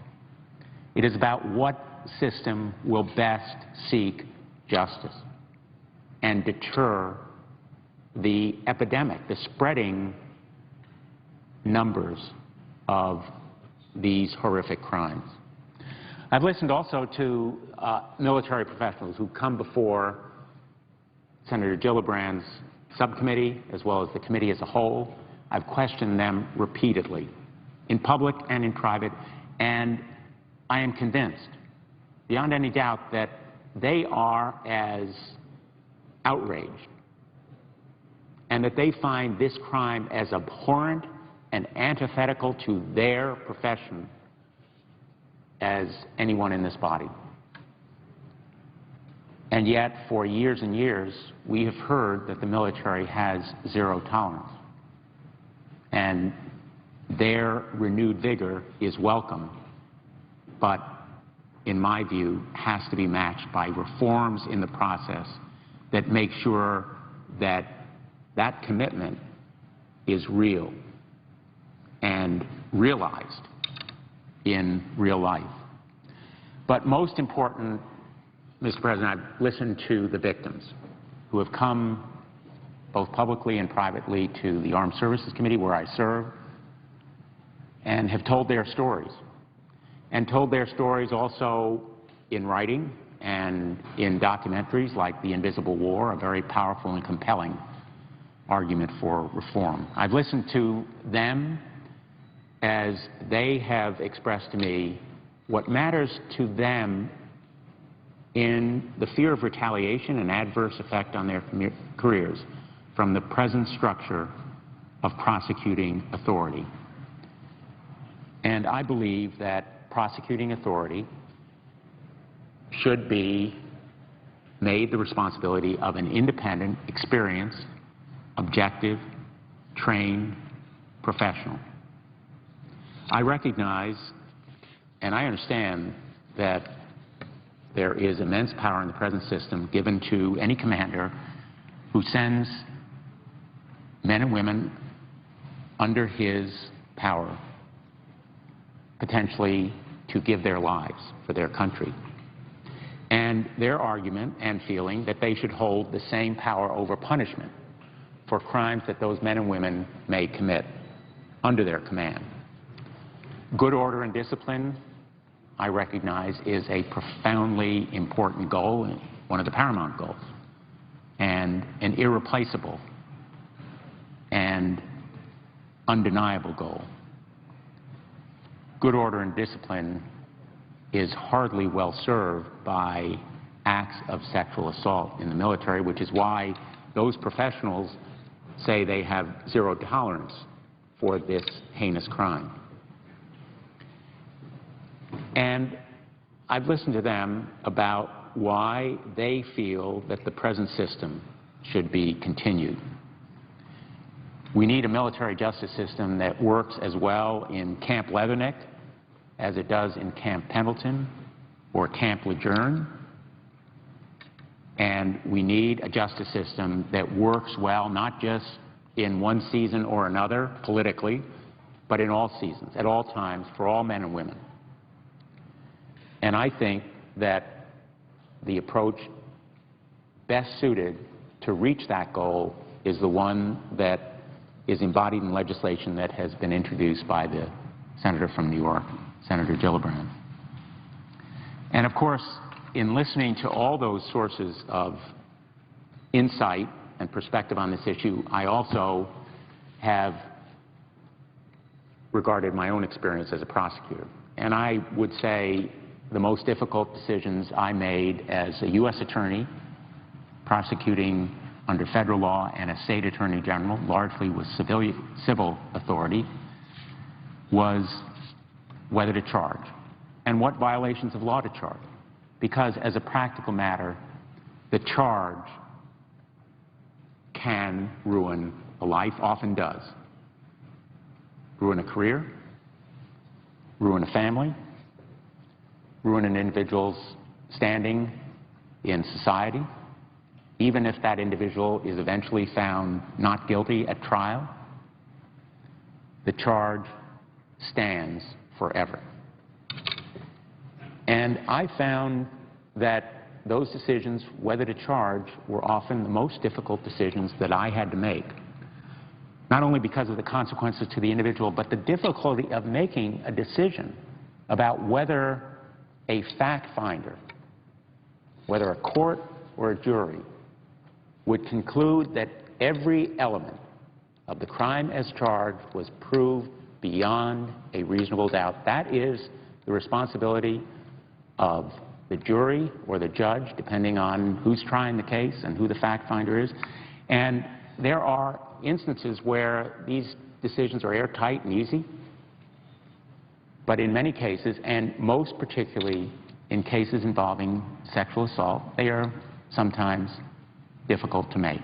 It is about what system will best seek justice and deter the epidemic, the spreading numbers of these horrific crimes. I've listened also to military professionals who come before Senator Gillibrand's subcommittee as well as the committee as a whole. I've questioned them repeatedly, in public and in private, and I am convinced, beyond any doubt, that they are as outraged and that they find this crime as abhorrent and antithetical to their profession as anyone in this body. And yet, for years and years, we have heard that the military has zero tolerance. And their renewed vigor is welcome, but, in my view, has to be matched by reforms in the process that make sure that that commitment is real and realized in real life. But most important, Mr. President, I've listened to the victims who have come both publicly and privately to the Armed Services Committee where I serve and have told their stories, and told their stories also in writing and in documentaries like The Invisible War, a very powerful and compelling argument for reform. I've listened to them as they have expressed to me what matters to them in the fear of retaliation and adverse effect on their careers from the present structure of prosecuting authority. And I believe that prosecuting authority should be made the responsibility of an independent, experienced, objective, trained professional. I recognize and I understand that there is immense power in the present system given to any commander who sends men and women under his power, potentially to give their lives for their country. And their argument and feeling that they should hold the same power over punishment for crimes that those men and women may commit under their command. Good order and discipline, I recognize, is a profoundly important goal, and one of the paramount goals, and an irreplaceable and undeniable goal. Good order and discipline is hardly well served by acts of sexual assault in the military, which is why those professionals say they have zero tolerance for this heinous crime. And I've listened to them about why they feel that the present system should be continued. We need a military justice system that works as well in Camp Leatherneck as it does in Camp Pendleton or Camp Lejeune. And we need a justice system that works well, not just in one season or another politically, but in all seasons, at all times, for all men and women. And I think that the approach best suited to reach that goal is the one that is embodied in legislation that has been introduced by the senator from New York, Senator Gillibrand. And of course, in listening to all those sources of insight and perspective on this issue, I also have regarded my own experience as a prosecutor. And I would say the most difficult decisions I made as a U.S. attorney prosecuting under federal law and a state attorney general, largely with civil authority, was whether to charge and what violations of law to charge. Because as a practical matter, the charge can ruin a life, often does. Ruin a career, ruin a family, ruin an individual's standing in society, even if that individual is eventually found not guilty at trial. The charge stands forever. And I found that those decisions, whether to charge, were often the most difficult decisions that I had to make, not only because of the consequences to the individual, but the difficulty of making a decision about whether a fact finder, whether a court or a jury, would conclude that every element of the crime as charged was proved beyond a reasonable doubt. That is the responsibility of the jury or the judge, depending on who's trying the case and who the fact finder is. And there are instances where these decisions are airtight and easy, but in many cases, and most particularly in cases involving sexual assault, they are sometimes difficult to make.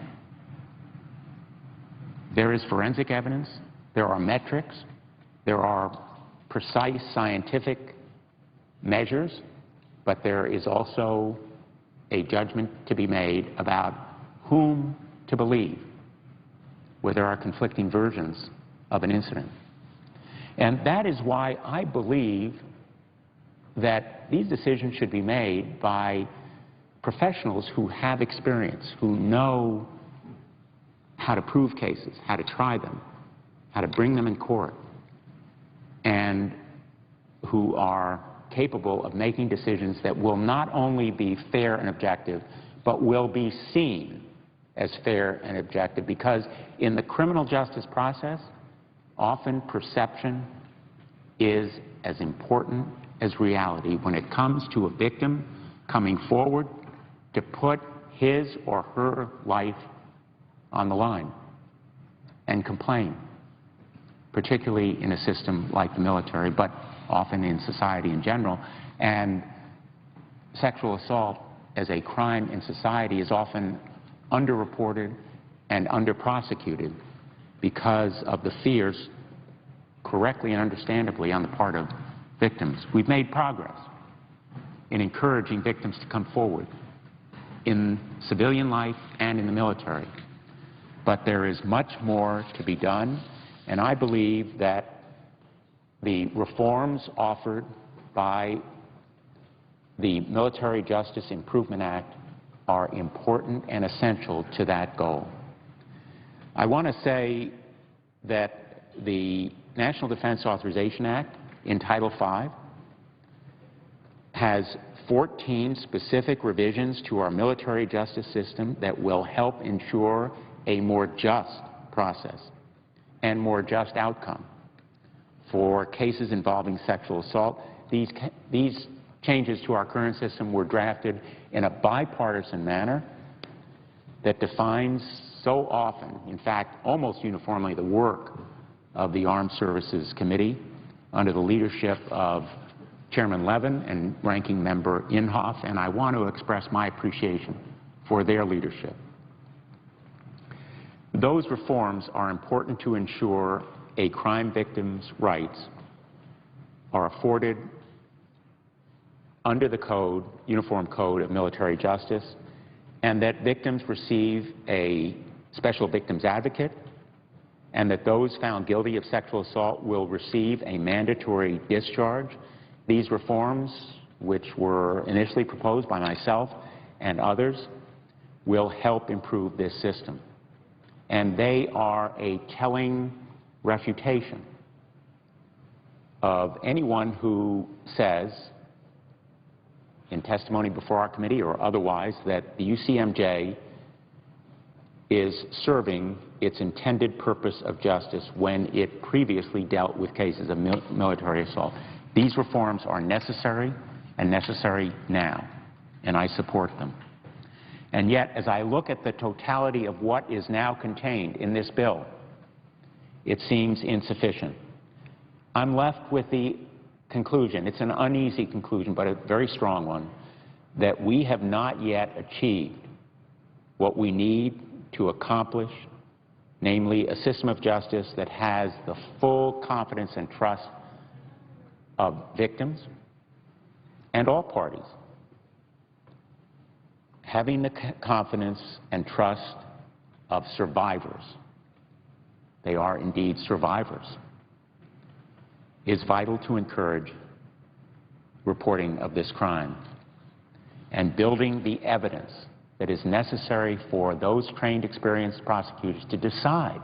There is forensic evidence, there are metrics, there are precise scientific measures, but there is also a judgment to be made about whom to believe, where there are conflicting versions of an incident. And that is why I believe that these decisions should be made by professionals who have experience, who know how to prove cases, how to try them, how to bring them in court, and who are capable of making decisions that will not only be fair and objective, but will be seen as fair and objective. Because in the criminal justice process, often perception is as important as reality when it comes to a victim coming forward to put his or her life on the line and complain, particularly in a system like the military, but often in society in general. And sexual assault as a crime in society is often underreported and underprosecuted because of the fears, correctly and understandably, on the part of victims. We've made progress in encouraging victims to come forward in civilian life and in the military. But there is much more to be done, and I believe that the reforms offered by the Military Justice Improvement Act are important and essential to that goal. I want to say that the National Defense Authorization Act in Title V has 14 specific revisions to our military justice system that will help ensure a more just process and more just outcome for cases involving sexual assault. These changes to our current system were drafted in a bipartisan manner that defines so often, in fact, almost uniformly, the work of the Armed Services Committee under the leadership of Chairman Levin and Ranking Member Inhofe, and I want to express my appreciation for their leadership. Those reforms are important to ensure a crime victim's rights are afforded under the code, Uniform Code of Military Justice, and that victims receive a special victims advocate, and that those found guilty of sexual assault will receive a mandatory discharge. These reforms, which were initially proposed by myself and others, will help improve this system. And they are a telling refutation of anyone who says, in testimony before our committee or otherwise, that the UCMJ is serving its intended purpose of justice when it previously dealt with cases of military assault. These reforms are necessary and necessary now, and I support them. And yet, as I look at the totality of what is now contained in this bill, it seems insufficient. I'm left with the conclusion, it's an uneasy conclusion, but a very strong one, that we have not yet achieved what we need to accomplish, namely a system of justice that has the full confidence and trust of victims and all parties, having the confidence and trust of survivors. They are indeed survivors, is vital to encourage reporting of this crime and building the evidence that is necessary for those trained, experienced prosecutors to decide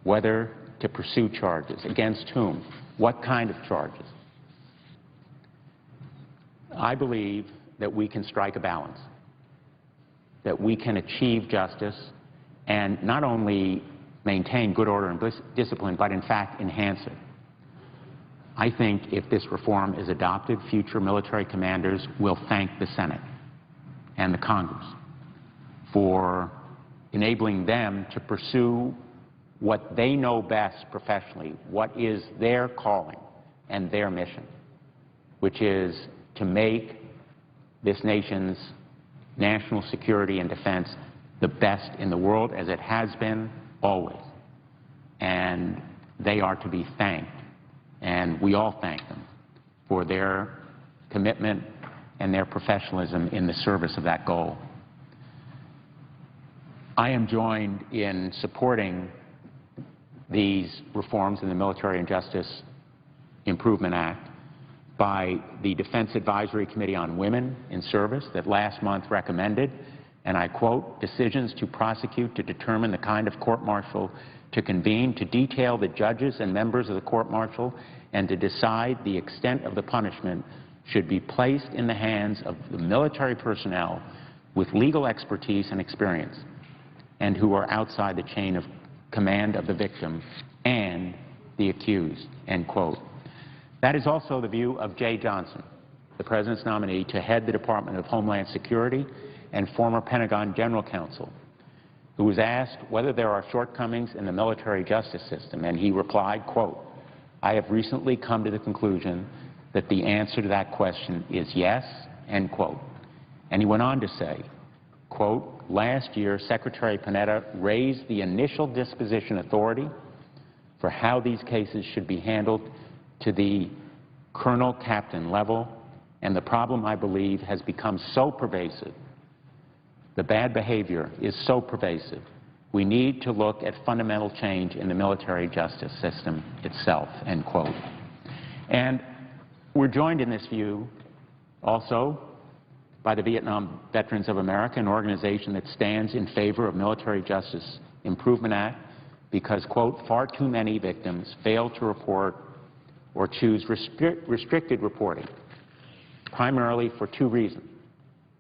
whether to pursue charges, against whom, what kind of charges. I believe that we can strike a balance, that we can achieve justice and not only maintain good order and discipline, but in fact enhance it. I think if this reform is adopted, future military commanders will thank the Senate and the Congress for enabling them to pursue what they know best professionally, what is their calling and their mission, which is to make this nation's national security and defense the best in the world, as it has been always. And they are to be thanked, and we all thank them for their commitment and their professionalism in the service of that goal. I am joined in supporting these reforms in the Military and Justice Improvement Act by the Defense Advisory Committee on Women in Service that last month recommended, and I quote, decisions to prosecute to determine the kind of court-martial to convene, to detail the judges and members of the court-martial, and to decide the extent of the punishment should be placed in the hands of the military personnel with legal expertise and experience, and who are outside the chain of command of the victim and the accused, end quote. That is also the view of Jay Johnson, the President's nominee to head the Department of Homeland Security and former Pentagon General Counsel, who was asked whether there are shortcomings in the military justice system, and he replied, quote, I have recently come to the conclusion that the answer to that question is yes, end quote. And he went on to say, quote, last year, Secretary Panetta raised the initial disposition authority for how these cases should be handled to the colonel-captain level, and the problem, I believe, has become so pervasive. The bad behavior is so pervasive. We need to look at fundamental change in the military justice system itself, end quote. And we're joined in this view also by the Vietnam Veterans of America, an organization that stands in favor of Military Justice Improvement Act because, quote, far too many victims fail to report or choose restricted reporting, primarily for two reasons: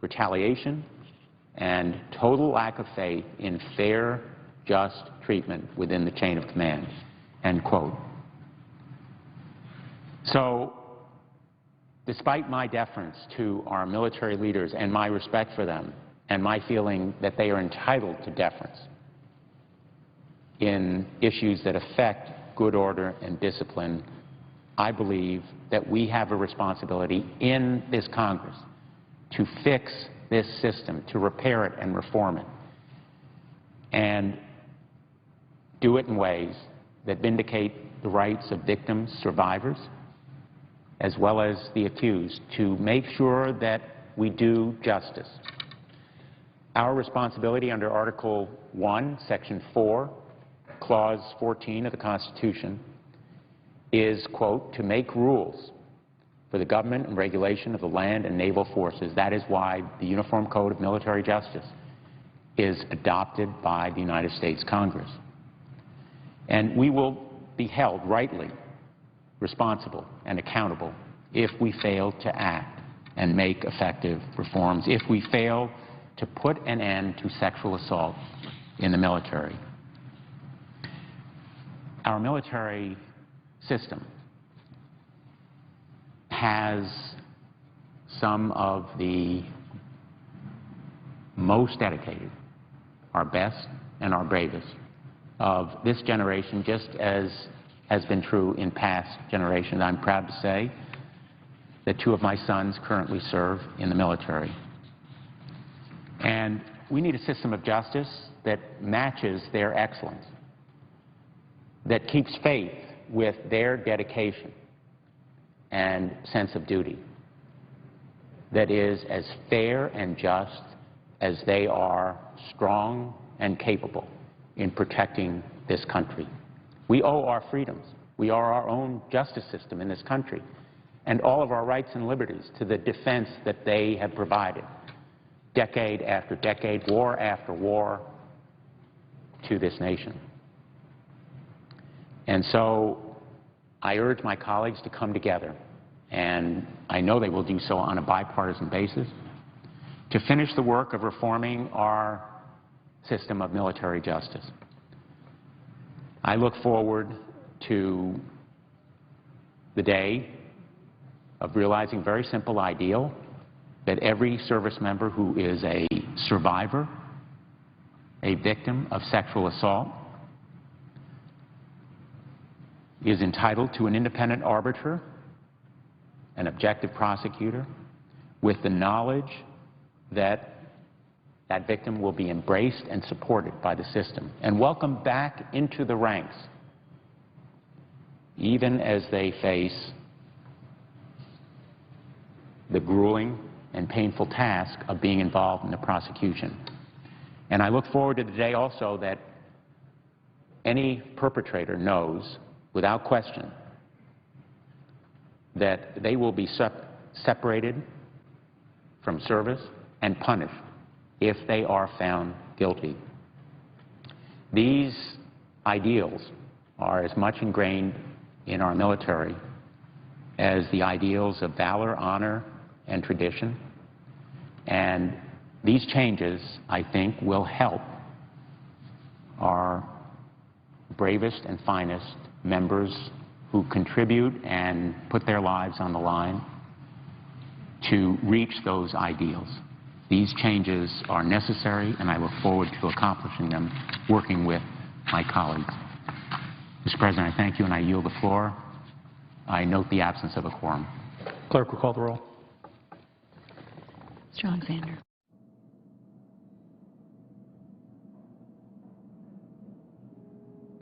retaliation and total lack of faith in fair, just treatment within the chain of command, end quote. So, despite my deference to our military leaders and my respect for them and my feeling that they are entitled to deference in issues that affect good order and discipline, I believe that we have a responsibility in this Congress to fix this system, to repair it and reform it, and do it in ways that vindicate the rights of victims, survivors, as well as the accused, to make sure that we do justice. Our responsibility under Article 1, Section 4, Clause 14 of the Constitution is, quote, to make rules for the government and regulation of the land and naval forces. That is why the Uniform Code of Military Justice is adopted by the United States Congress. And we will be held rightly responsible and accountable if we fail to act and make effective reforms, if we fail to put an end to sexual assault in the military. Our military system has some of the most dedicated, our best and our bravest of this generation, just as has been true in past generations. I'm proud to say that 2 of my sons currently serve in the military. And we need a system of justice that matches their excellence, that keeps faith with their dedication and sense of duty, that is as fair and just as they are strong and capable in protecting this country. We owe our freedoms. We are our own justice system in this country, and all of our rights and liberties to the defense that they have provided, decade after decade, war after war, to this nation. And so I urge my colleagues to come together, and I know they will do so on a bipartisan basis, to finish the work of reforming our system of military justice. I look forward to the day of realizing a very simple ideal, that every service member who is a survivor, a victim of sexual assault, is entitled to an independent arbiter, an objective prosecutor, with the knowledge that that victim will be embraced and supported by the system and welcomed back into the ranks, even as they face the grueling and painful task of being involved in the prosecution. And I look forward to the day also that any perpetrator knows, without question, that they will be separated from service and punished if they are found guilty. These ideals are as much ingrained in our military as the ideals of valor, honor, and tradition. And these changes, I think, will help our bravest and finest members who contribute and put their lives on the line to reach those ideals. These changes are necessary, and I look forward to accomplishing them, working with my colleagues. Mr. President, I thank you, and I yield the floor. I note the absence of a quorum. Clerk will call the roll. Mr. Alexander.